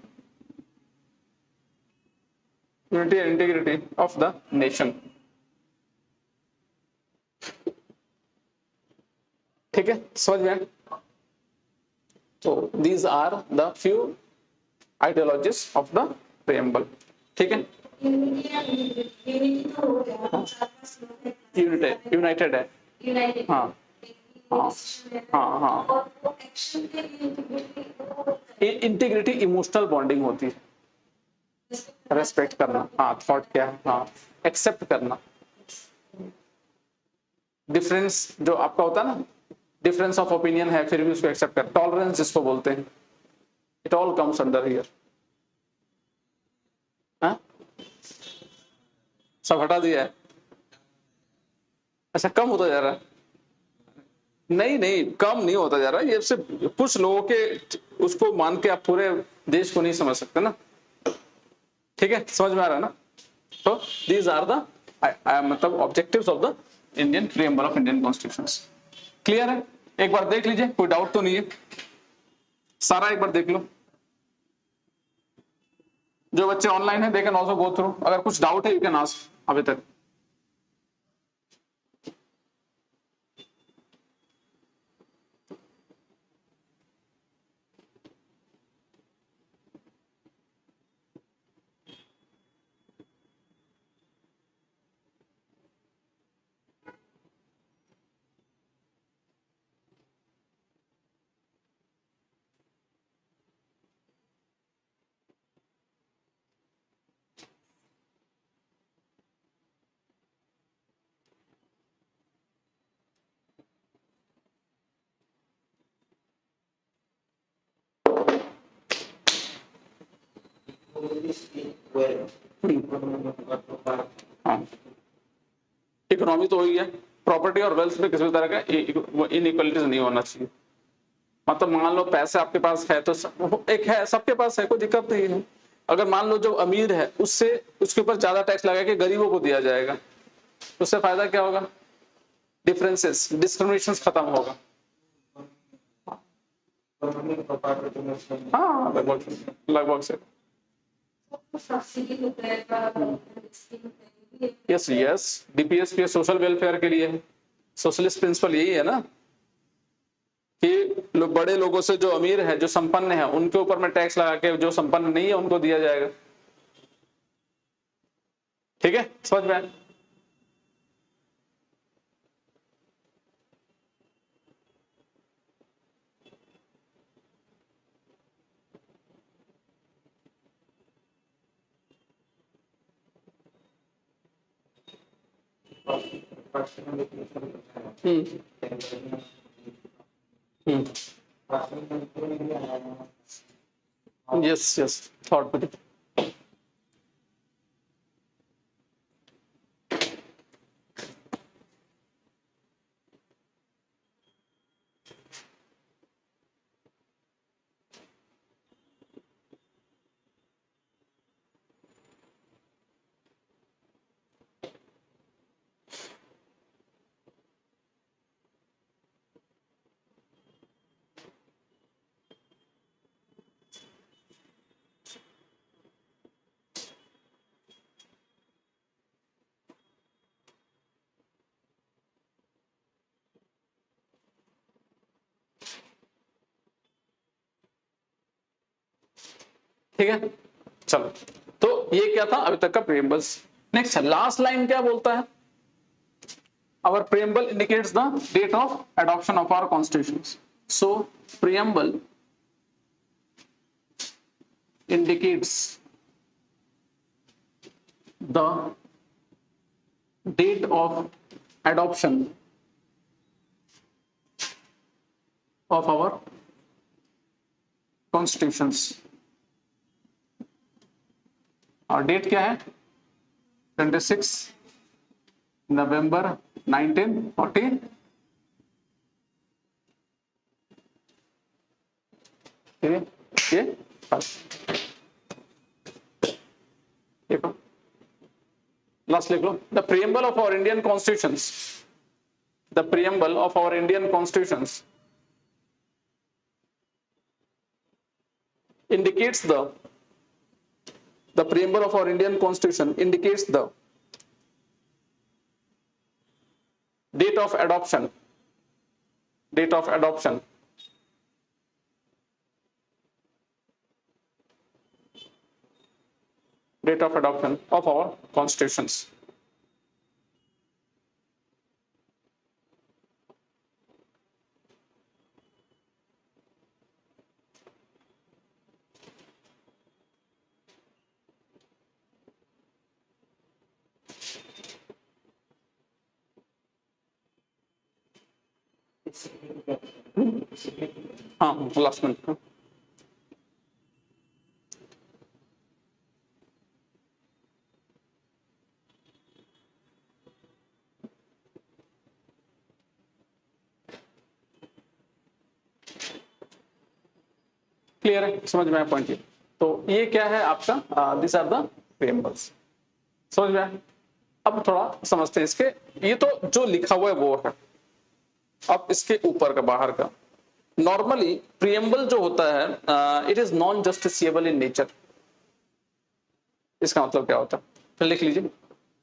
Unity and integrity of the nation. ठीक है, समझ में आया? तो these are the few ideologies of the preamble. ठीक है, United है। हाँ हाँ हाँ हाँ, इंटीग्रिटी इमोशनल बॉन्डिंग होती है, रेस्पेक्ट करना, हाँ थॉट क्या है, हाँ एक्सेप्ट करना, डिफरेंस जो आपका होता है ना, डिफरेंस ऑफ ओपिनियन है फिर भी उसको एक्सेप्ट कर, टॉलरेंस जिसको बोलते हैं, it all comes under here. सब हटा दिया है? अच्छा, कम होता जा रहा है? नहीं नहीं, कम नहीं होता जा रहा, ये सिर्फ कुछ लोगों के उसको मान के आप पूरे देश को नहीं समझ सकते ना। ठीक है, समझ में आ रहा है ना? तो दीज आर द मतलब objectives of the Indian preamble of Indian constitution. Clear है? एक बार देख लीजिए, कोई डाउट तो नहीं है? सारा एक बार देख लो। जो बच्चे ऑनलाइन है they can also go through, अगर कुछ डाउट है यू कैन आस्क अभी तक। इकोनॉमी तो वही है, प्रॉपर्टी और वेल्थ में किसी भी तरह का इनइक्वालिटीज नहीं होना चाहिए। मतलब मान लो पैसे आपके पास है तो एक है, सबके पास है, कोई दिक्कत नहीं है। अगर मान लो जो अमीर है उससे उसके ऊपर ज्यादा टैक्स लगा के गरीबों को दिया जाएगा, उससे फायदा क्या होगा? डिफरेंसेस, डिस्क्रिमिनेशन खत्म होगा। हाँ लगभग से। यस यस, डीपीएस पे सोशल वेलफेयर के लिए है। सोशलिस्ट प्रिंसिपल यही है ना कि बड़े लोगों से जो अमीर है, जो संपन्न है, उनके ऊपर में टैक्स लगा के जो संपन्न नहीं है उनको दिया जाएगा। ठीक है, समझ में आया? Yes yes, thought. ठीक है, चलो, तो ये क्या था अभी तक का प्रीएम्बल्स। नेक्स्ट लास्ट लाइन क्या बोलता है? Our preamble indicates the date of adoption of our constitution. So preamble indicates the date of adoption of our constitutions। और डेट क्या है? 26 नवंबर 1940। ये देखो, लास्ट लिख लो, the preamble of our Indian constitutions, the preamble of our Indian constitutions indicates the preamble of our Indian constitution indicates the date of adoption Date of adoption. Date of adoption of our constitutions. हाँ last minute. Clear है, समझ में आया point ये. तो ये क्या है आपका, दिस आर द प्रीएम्बल्स. समझ में आया. अब थोड़ा समझते हैं इसके. ये तो जो लिखा हुआ है वो है. अब इसके ऊपर का बाहर का नॉर्मली प्रीएम्बल जो होता है it is non justiciable in nature. इसका मतलब क्या होता है फिर लिख लीजिए.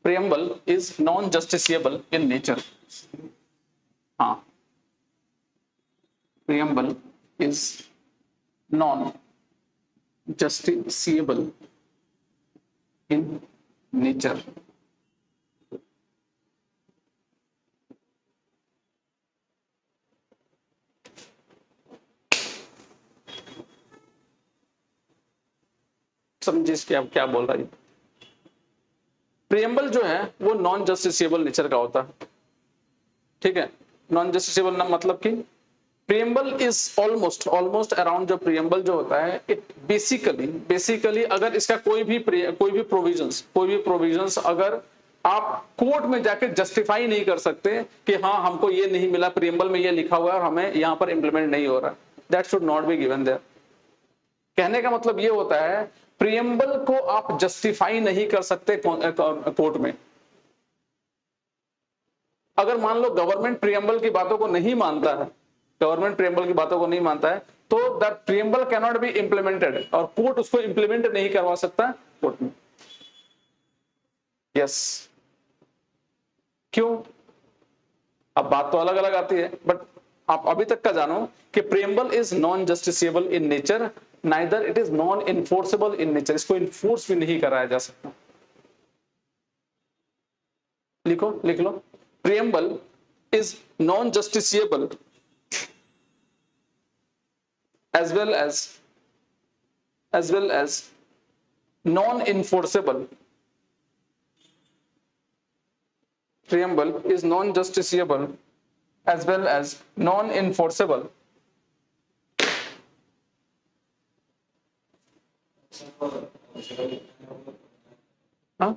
Preamble is non justiciable in nature. हाँ, preamble is non justiciable in nature. समझिए इसके अब क्या बोल रहा है. प्रीएम्बल जो है वो नॉन जस्टिसिएबल नेचर का होता है. ठीक है, नॉन जस्टिसिएबल मतलब कि प्रीएम्बल इज ऑलमोस्ट अराउंड. जो प्रीएम्बल जो होता है इट बेसिकली अगर इसका कोई भी प्रोविजंस अगर आप कोर्ट में जाके जस्टिफाई नहीं कर सकते कि हाँ हमको ये नहीं मिला, प्रीएम्बल में ये लिखा हुआ है और हमें यहां पर इंप्लीमेंट नहीं हो रहा, that should not be given there. कहने का मतलब ये होता है प्रीएम्बल को आप जस्टिफाई नहीं कर सकते कोर्ट में. अगर मान लो गवर्नमेंट प्रीएम्बल की बातों को नहीं मानता है, गवर्नमेंट प्रीएम्बल की बातों को नहीं मानता है, तो the preamble can not be implemented और कोर्ट उसको इंप्लीमेंट नहीं करवा सकता कोर्ट में. यस, क्यों? अब बात तो अलग अलग आती है, बट आप अभी तक का जानो कि preamble is non justiciable in nature, neither it is non enforceable in nature. इसको इन्फोर्स भी नहीं कराया जा सकता. लिख लो. Preamble is non justiciable as well as non-enforceable. Preamble is non-justiciable as well as non-enforceable. हाँ,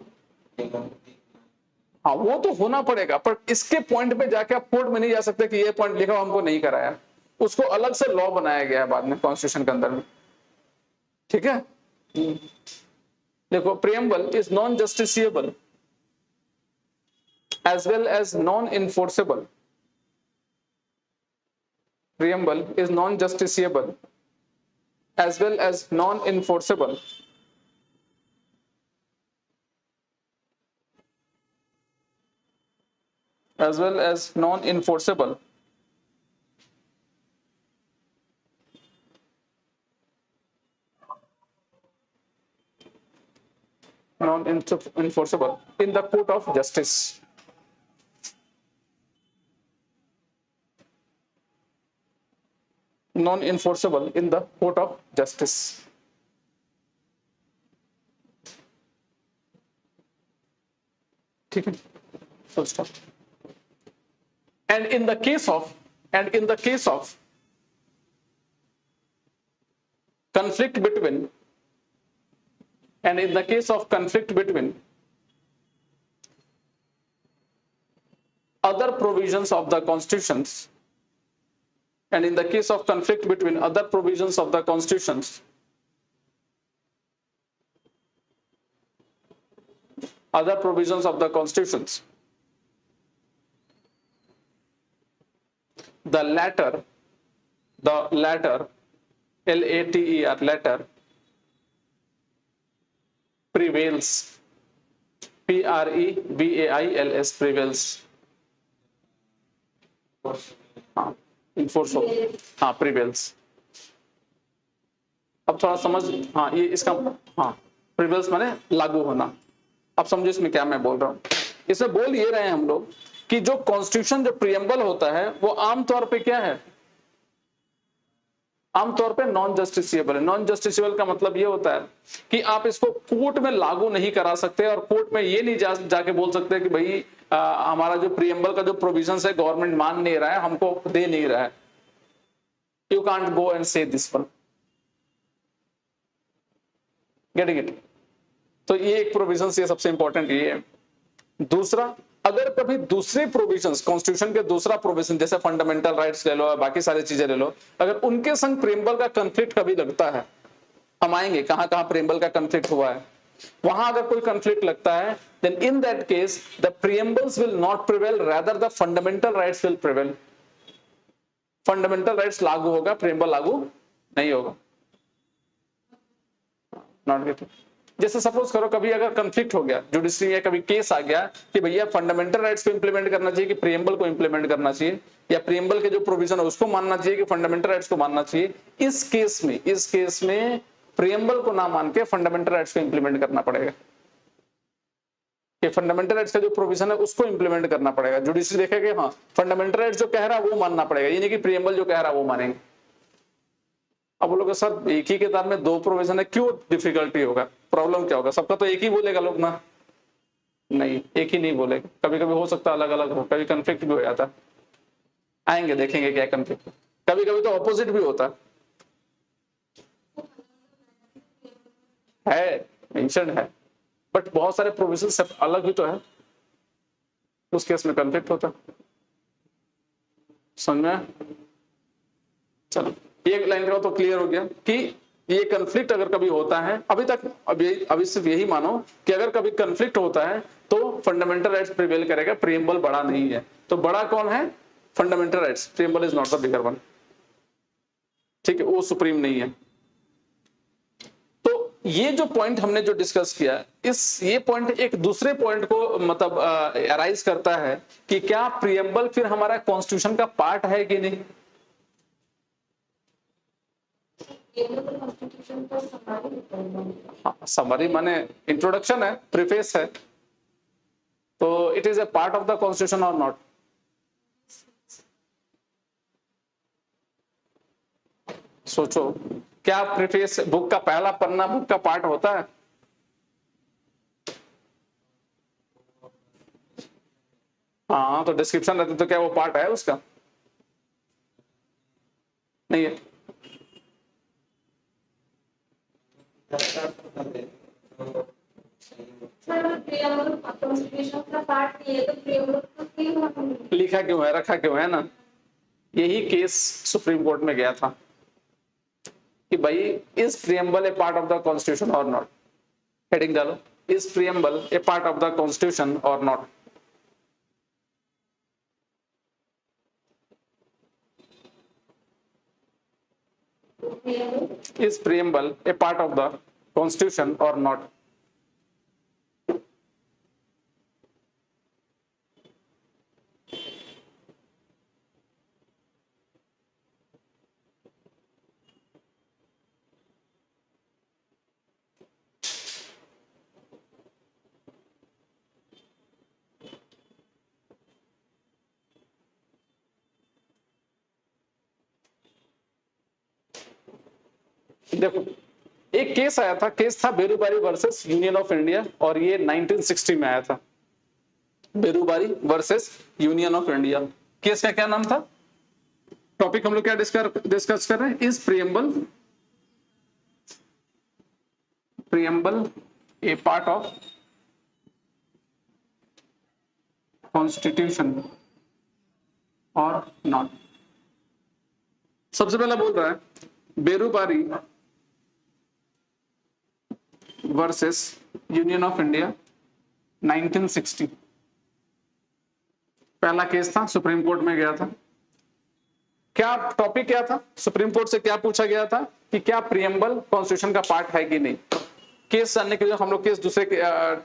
वो तो होना पड़ेगा, पर इसके पॉइंट पे जाके आप कोर्ट में नहीं जा सकते कि ये पॉइंट लिखा हमको नहीं कराया. उसको अलग से लॉ बनाया गया है बाद में कॉन्स्टिट्यूशन के अंदर में. ठीक है, देखो preamble is non justiciable as well as non-enforceable. Preamble is non-justiciable as well as non-enforceable. As well as non-enforceable. Non-enforceable in the court of justice. Non-enforceable in the court of justice. ठीक है, full stop. And in the case of conflict between other provisions of the constitutions, and in the case of conflict between other provisions of the constitutions, the latter, L-A-T-E-R, latter, prevails, P-R-E-V-A-I-L-S, prevails. Enforce हो, हाँ prevails. अब थोड़ा समझ, हाँ ये इसका, हाँ prevails माने लागू होना। अब समझो इसमें क्या मैं बोल रहा हूँ। इसमें बोल ये रहे हैं हम लोग कि जो कॉन्स्टिट्यूशन जो प्रियम्बल होता है वो आमतौर पे क्या है, आमतौर पे नॉन जस्टिसिएबल है। नॉन जस्टिसिएबल का मतलब ये होता है कि आप इसको कोर्ट में लागू नहीं करा सकते और कोर्ट में ये नहीं जाके बोल सकते कि भाई हमारा जो प्रियम्बल का जो प्रोविजन है गवर्नमेंट मान नहीं रहा है, हमको दे नहीं रहा है। यू कांट गो एंड से दिस वन, गेटिंग इट। तो ये एक प्रोविजन ये सबसे इंपॉर्टेंट ये है। दूसरा, अगर कभी दूसरे प्रोविजंस कॉन्स्टिट्यूशन के दूसरा प्रोविजन जैसे फंडामेंटल राइट्स ले लो, बाकी सारी चीजें ले लो, अगर उनके संग प्रियम्बल का कंफ्लिक्ट कभी लगता है, हम आएंगे कहां कहां प्रियम्बल का कंफ्लिक्ट हुआ है, वहां अगर कोई कंफ्लिक्ट लगता है, then in that case the preambles will not prevail, rather the fundamental rights will prevail. Fundamental rights लागू होगा, प्रियम्बल लागू नहीं होगा। Not getting. जैसे सपोज करो कभी अगर कंफ्लिक्ट हो गया जुडिशरी में, कभी केस आ गया कि भैया फंडामेंटल राइट्स को इंप्लीमेंट करना चाहिए कि प्रियम्बल को इंप्लीमेंट करना चाहिए, या प्रियम्बल के जो प्रोविजन है उसको मानना चाहिए कि फंडामेंटल राइट्स को मानना चाहिए, इस केस में प्रियम्बल को ना मान के फंडामेंटल राइट्स को इंप्लीमेंट करना पड़ेगा। कि फंडामेंटल राइट्स का जो प्रोविजन है उसको इंप्लीमेंट करना पड़ेगा। जुडिशरी देखेगा कि हाँ फंडामेंटल राइट्स जो कह रहा है वो मानना पड़ेगा, ये नहीं कि प्रियम्बल जो कह रहा है वो मानेंगे। अब बोलोगे सर एक ही किताब में दो प्रोविजन है, क्यों डिफिकल्टी होगा, प्रॉब्लम क्या होगा, सबका तो एक ही बोलेगा लोग ना? नहीं, एक ही नहीं बोलेगा, कभी कभी हो सकता है अलग अलग हो, कभी कंफ्लिक्ट भी हो जाता। आएंगे देखेंगे क्या कंफ्लिक्ट, कभी कभी तो ऑपोजिट भी होता है, मेंशन है, बट बहुत सारे प्रोविजन सब अलग भी तो है, उस केस में कंफ्लिक्ट होता। समझ में? चलो एक लाइन का तो क्लियर हो गया कि ये कंफ्लिक्ट अगर कभी होता है, अभी सिर्फ यही मानो कि अगर कभी कंफ्लिक्ट होता है तो फंडामेंटल राइट्स प्रिवेल करेगा, प्रियम्बल बड़ा नहीं है। तो बड़ा कौन है? Fundamental rights, preamble is not the bigger one. ठीक है, वो सुप्रीम नहीं है। तो ये जो पॉइंट हमने जो डिस्कस किया, ये पॉइंट एक दूसरे पॉइंट को मतलब अराइज करता है कि क्या प्रियम्बल फिर हमारा कॉन्स्टिट्यूशन का पार्ट है कि नहीं। समरी माने इंट्रोडक्शन है, प्रीफेस है, तो it is a part of the constitution और नॉट? सोचो, क्या प्रीफेस बुक का पहला पन्ना बुक का पार्ट होता है? हाँ, तो डिस्क्रिप्शन रहता तो क्या वो पार्ट है उसका? नहीं है। लिखा क्यों है, रखा क्यों है ना? यही केस सुप्रीम कोर्ट में गया था कि भाई is preamble A part of the constitution और नॉट। हेडिंग डालो, is preamble A part of the constitution और not. Is preamble a part of the constitution or not? देखो एक केस आया था, केस था Berubari versus Union of India, और ये 1960 में आया था। Berubari versus Union of India, case का क्या नाम था? टॉपिक हम लोग क्या डिस्कस कर रहे हैं? Is preamble A part of constitution और नॉट। सबसे पहला बोल रहा है Berubari versus Union of India 1960, पहला केस था, सुप्रीम कोर्ट में गया था। क्या टॉपिक क्या था? सुप्रीम कोर्ट से क्या पूछा गया था कि क्या प्रियम्बल कॉन्स्टिट्यूशन का पार्ट है कि नहीं। केस जानने के लिए हम लोग केस दूसरे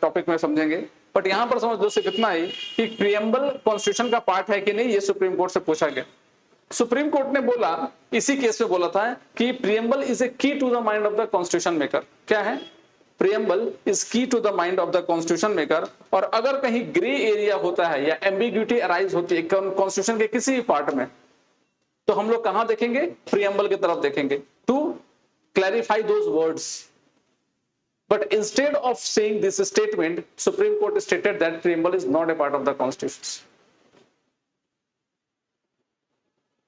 टॉपिक में समझेंगे, बट यहां पर समझ लो सिर्फ इतना ही कि प्रियम्बल कॉन्स्टिट्यूशन का पार्ट है कि नहीं, ये सुप्रीम कोर्ट से पूछा गया। सुप्रीम कोर्ट ने बोला, इसी केस में बोला था कि preamble is a key to the mind of the constitution maker. क्या है? Preamble is key to the mind of the constitution maker. और अगर कहीं ग्रे एरिया होता है या एम्बिग्यूटी अराइज होती है कॉन्स्टिट्यूशन के किसी भी पार्ट में, तो हम लोग कहां देखेंगे? प्रियम्बल की तरफ देखेंगे to clarify those words. But instead of saying this statement, Supreme Court stated that preamble is not a part of the Constitution.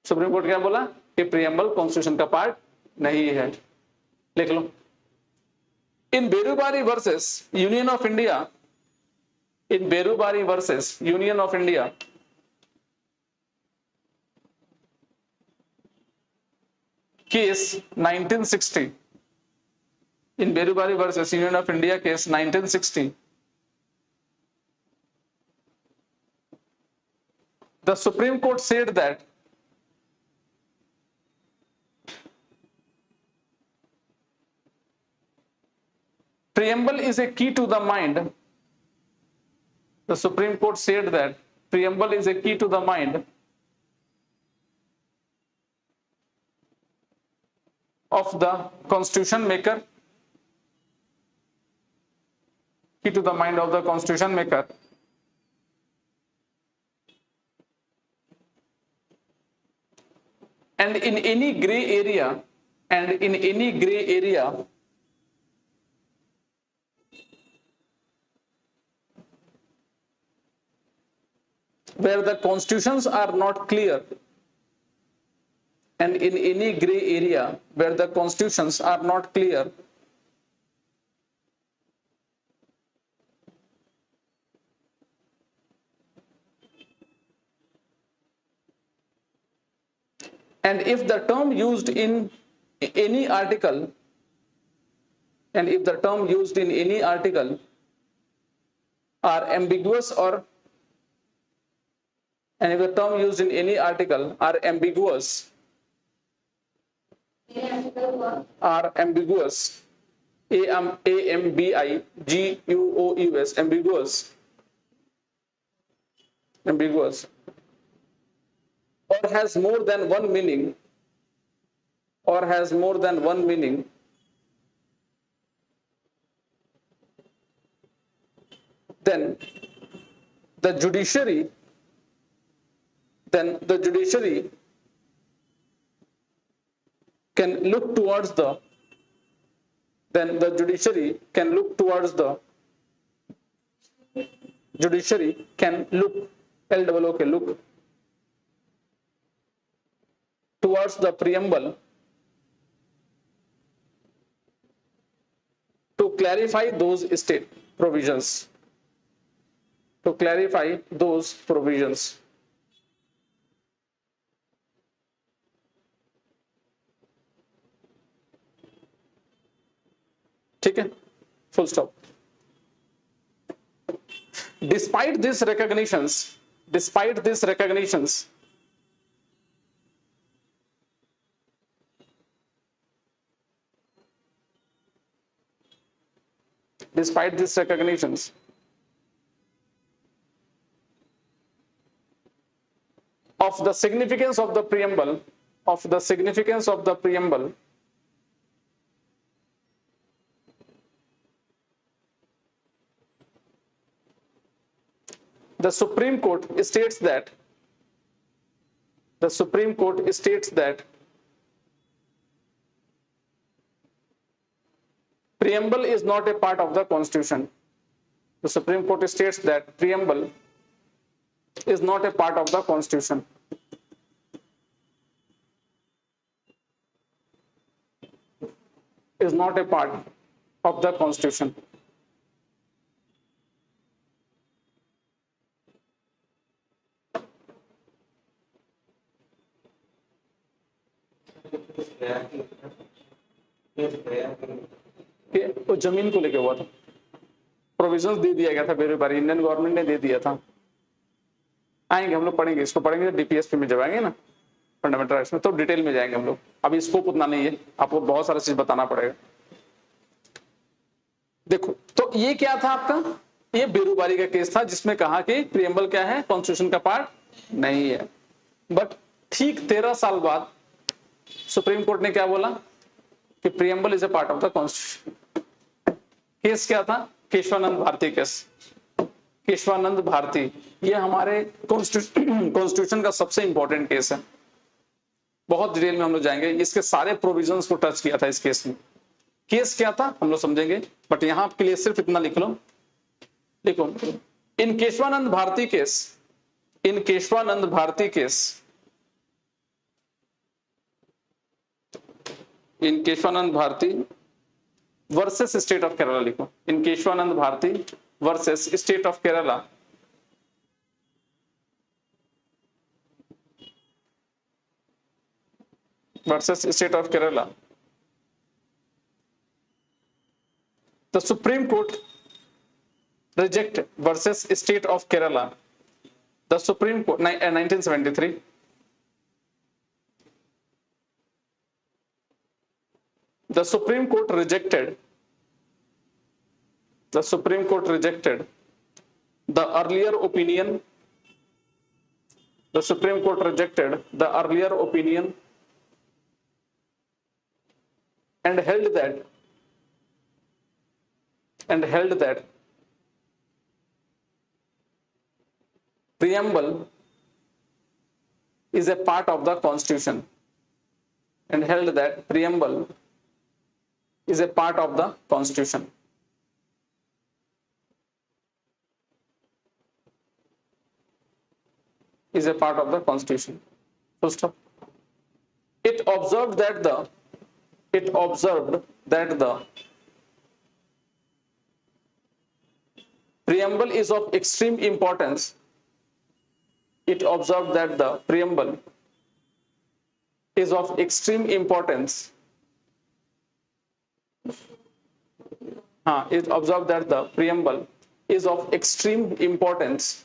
Supreme court क्या बोला? कि प्रियम्बल कॉन्स्टिट्यूशन का पार्ट नहीं है। लिख लो, in Berubari versus Union of India, in Berubari versus Union of India, case 1960, in Berubari versus Union of India case 1960, the Supreme Court said that preamble is a key to the mind. The Supreme Court said that preamble is a key to the mind of the constitution maker, key to the mind of the constitution maker, and in any gray area, and in any gray area where the constitutions are not clear, and in any gray area where the constitutions are not clear, and if the term used in any article, and if the term used in any article are ambiguous, or and if the term used in any article are ambiguous, ambiguous, ambiguous, or has more than one meaning, or has more than one meaning, then the judiciary can look towards the judiciary can look towards the preamble to clarify those state provisions, ठीक है, full stop. Despite these recognitions, despite these recognitions, of the significance of the preamble, the Supreme Court states that preamble is not a part of the Constitution. The Supreme Court states that preamble is not a part of the Constitution. Is not a part of the Constitution. वो जमीन को लेके हुआ था, provisions दे दिया गया था बेरोबारी, Indian government ने दे दिया था। आएंगे हम लोग, पढ़ेंगे इसको, पढ़ेंगे डीपीएसपी में जब आएंगे ना फंडामेंटल राइट्स में, तो डिटेल में जाएंगे हम लोग। अभी स्कोप उतना नहीं है, आपको बहुत सारा चीज बताना पड़ेगा। देखो तो ये क्या था आपका, ये बेरोबारी का केस था जिसमें कहा कि प्रियम्बल क्या है, कॉन्स्टिट्यूशन का पार्ट नहीं है। बट ठीक 13 साल बाद सुप्रीम कोर्ट ने क्या बोला कि preamble is A part of the constitution. Case क्या था? केशवानंद भारती केस। केशवानंद भारती, ये हमारे कॉन्स्टिट्यूशन का सबसे इंपॉर्टेंट केस है। बहुत डिटेल में हम लोग जाएंगे, इसके सारे प्रोविजंस को टच किया था इस केस में। केस क्या था हम लोग समझेंगे, बट यहां आपके लिए सिर्फ इतना लिख लो। देखो, in Kesavananda Bharati case, in Kesavananda Bharati case, in Kesavananda Bharati versus state of Kerala लिखो। In Kesavananda Bharati versus state of Kerala, versus state of Kerala, the supreme court reject versus state of Kerala, the Supreme Court 1973, the Supreme Court rejected the earlier opinion, the Supreme Court rejected the earlier opinion and held that preamble is a part of the constitution, and held that preamble is a part of the constitution. Is a part of the constitution. Full stop. It observed that the preamble is of extreme importance. It observed that the preamble is of extreme importance. It observed that the preamble is of extreme importance,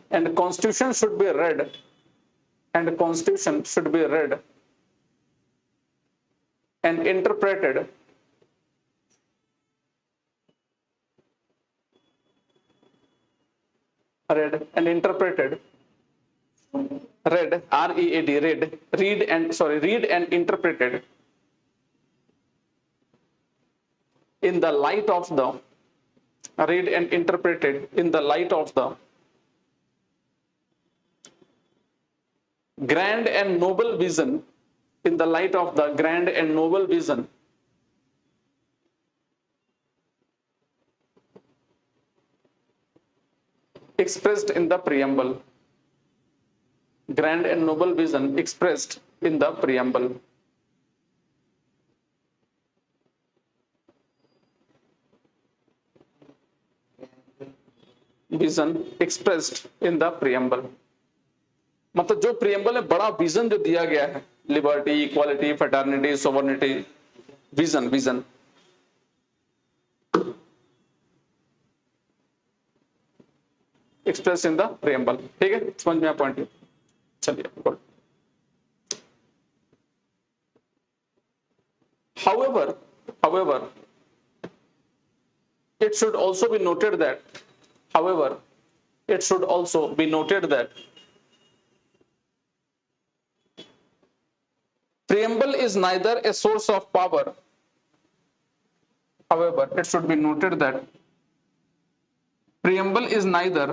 and constitution should be read, and constitution should be read and interpreted read and interpreted, read, R-E-A-D, read and interpreted in the light of the, read and interpreted in the light of the grand and noble vision, in the light of the grand and noble vision expressed in the preamble, grand and noble vision expressed in the preamble. Vision expressed in the preamble, मतलब जो preamble है बड़ा vision जो दिया गया है, liberty, equality, fraternity, sovereignty, vision express in the preamble. ठीक है, समझ में आया पॉइंट? चलिए, good. However, it should also be noted that preamble is neither a source of power. However, it should be noted that preamble is neither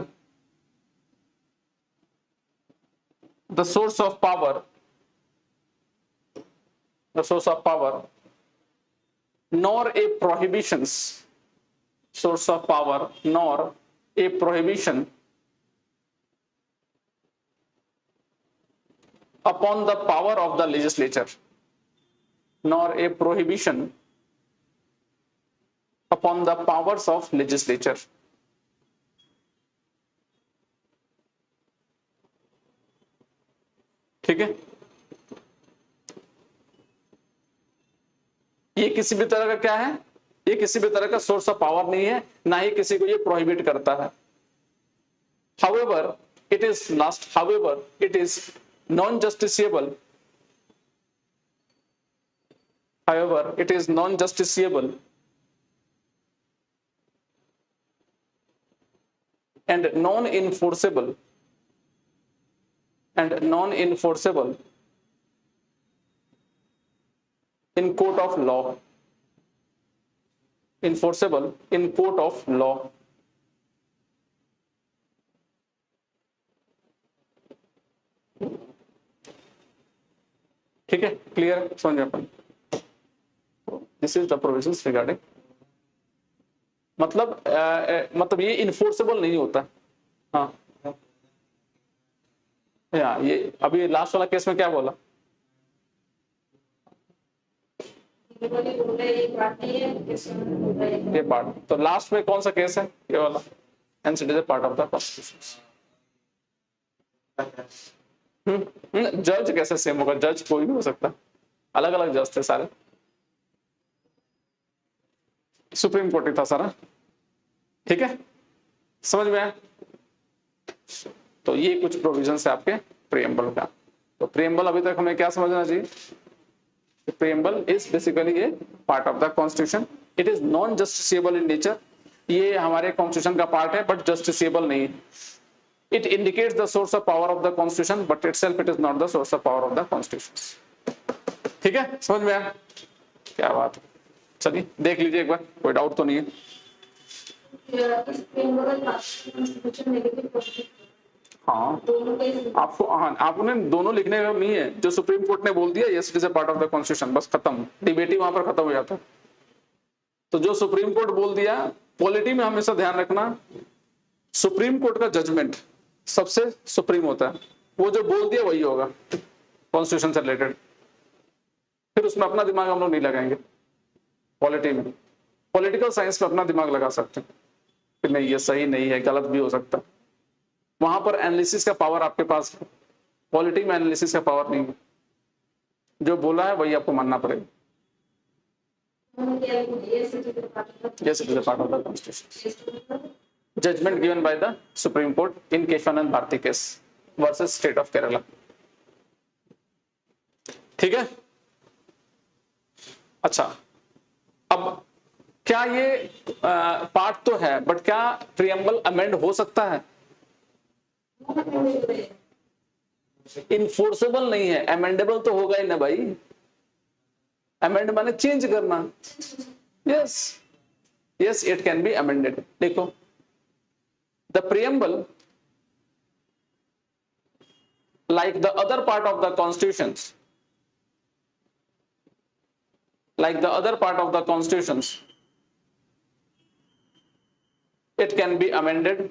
the source of power, nor a prohibitions, source of power, nor a prohibition upon the power of the legislature, nor a prohibition upon the powers of legislature. ठीक है, ये किसी भी तरह का क्या है, ये किसी भी तरह का सोर्स ऑफ पावर नहीं है, ना ही किसी को ये प्रोहिबिट करता है। However, it is non-justiciable. However, it is non-justiciable and non-enforceable and non-enforceable in court of law, enforceable in court of law. ठीक है, क्लियर, समझ अपन। This is the provisions regarding, मतलब ये इन्फोर्सेबल नहीं होता। हाँ या ये अभी लास्ट वाला केस में क्या बोला? ये पार्ट तो लास्ट में कौन सा केस है? ये वाला, and it is a part of the constitution. जज कैसे सेम होगा? जज कोई भी हो सकता, अलग अलग जज थे सारे, सुप्रीम कोर्ट ही था सारा। ठीक है, समझ में आया? तो ये कुछ प्रोविजंस है आपके प्रीएम्बल का। तो प्रीएम्बल अभी तक हमें क्या समझना चाहिए? Preamble is basically A part of the constitution, it is non justiciable in nature. ये हमारे कॉन्स्टिट्यूशन का पार्ट है बट जस्टिसेबल नहीं है। It indicates the source of power of the constitution but itself it is not the source of power of the constitution. ठीक है, समझ में आया? क्या बात है, चलिए देख लीजिए एक बार, कोई डाउट तो नहीं है? हाँ आपको, हाँ आपने दोनों लिखने का नहीं है, जो सुप्रीम कोर्ट ने बोल दिया yes it is a part of the constitution, बस खत्म, डिबेट ही वहां पर खत्म हो जाता है। तो जो सुप्रीम कोर्ट बोल दिया, पॉलिटी में हमेशा ध्यान रखना, सुप्रीम कोर्ट का जजमेंट सबसे सुप्रीम होता है, वो जो बोल दिया वही होगा कॉन्स्टिट्यूशन से रिलेटेड। फिर उसमें अपना दिमाग हम लोग नहीं लगाएंगे। पॉलिटी में, पॉलिटिकल साइंस में अपना दिमाग लगा सकते हैं कि नहीं ये सही नहीं है, गलत भी हो सकता है, वहां पर एनालिसिस का पावर आपके पास है। पॉलिटी में एनालिसिस का पावर नहीं है, जो बोला है वही आपको मानना पड़ेगा। Yes, it is a part of the constitution. Judgment given by the Supreme Court in Kesavananda Bharati case versus State of Kerala. ठीक है, अच्छा अब क्या ये पार्ट तो है बट क्या प्रीएम्बल अमेंड हो सकता है? इनफोर्सेबल नहीं है, अमेंडेबल तो होगा ही ना भाई। अमेंड माने चेंज करना। Yes yes, it can be amended. देखो, the preamble like the other part of the constitutions, like the other part of the constitutions, it can be amended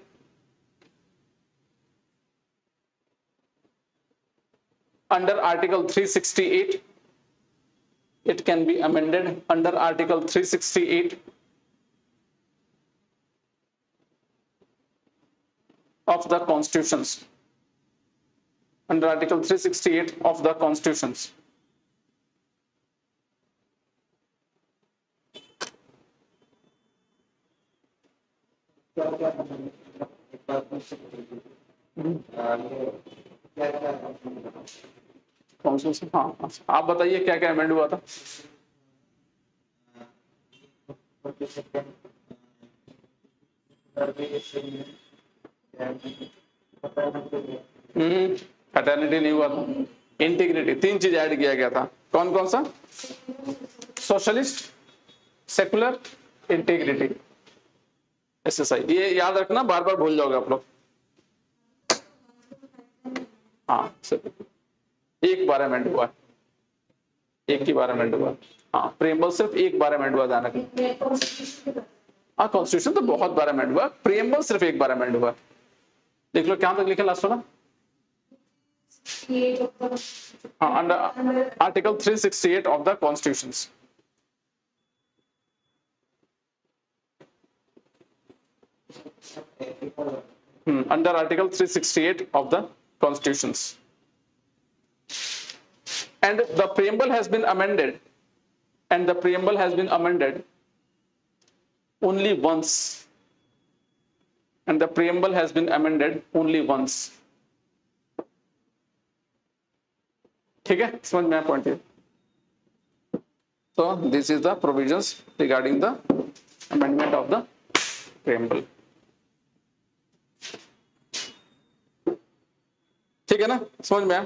under Article 368. It can be amended under Article 368 of the constitutions, under Article 368 of the constitutions. Constitution, हाँ आप बताइए क्या क्या amend हुआ था? Fraternity नहीं हुआ था, इंटीग्रिटी, तीन चीज ऐड किया गया था। कौन कौन सा? Socialist, secular, integrity, SSI. ये याद रखना, बार बार भूल जाओगे आप लोग। हाँ एक बार अमेंड हुआ, एक ही बार अमेंड हुआ। हाँ प्रीएम्बल सिर्फ एक बार अमेंड हुआ, ध्यान रखना। हाँ कॉन्स्टिट्यूशन तो बहुत बार अमेंड हुआ, प्रीएम्बल सिर्फ एक बार अमेंड हुआ। देख लो क्या तक लिखा लास्ट वाला। हाँ, under article 368 of the constitutions. Under Article 368 of the constitutions, and the preamble has been amended, and the preamble has been amended only once, and the preamble has been amended only once. ठीक है, समझ में आया point ये? So this is the provisions regarding the amendment of the preamble. ठीक है ना, समझ में आया?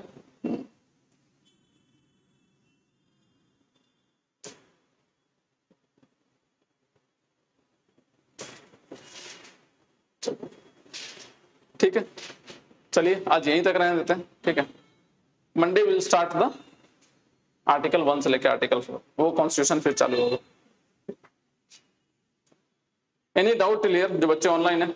ठीक है, चलिए आज यहीं तक रहने देते हैं। ठीक है, Monday will start the article 1 से लेकर आर्टिकल 4, वो कॉन्स्टिट्यूशन फिर चालू होगा। एनी डाउट क्लियर जो बच्चे ऑनलाइन है?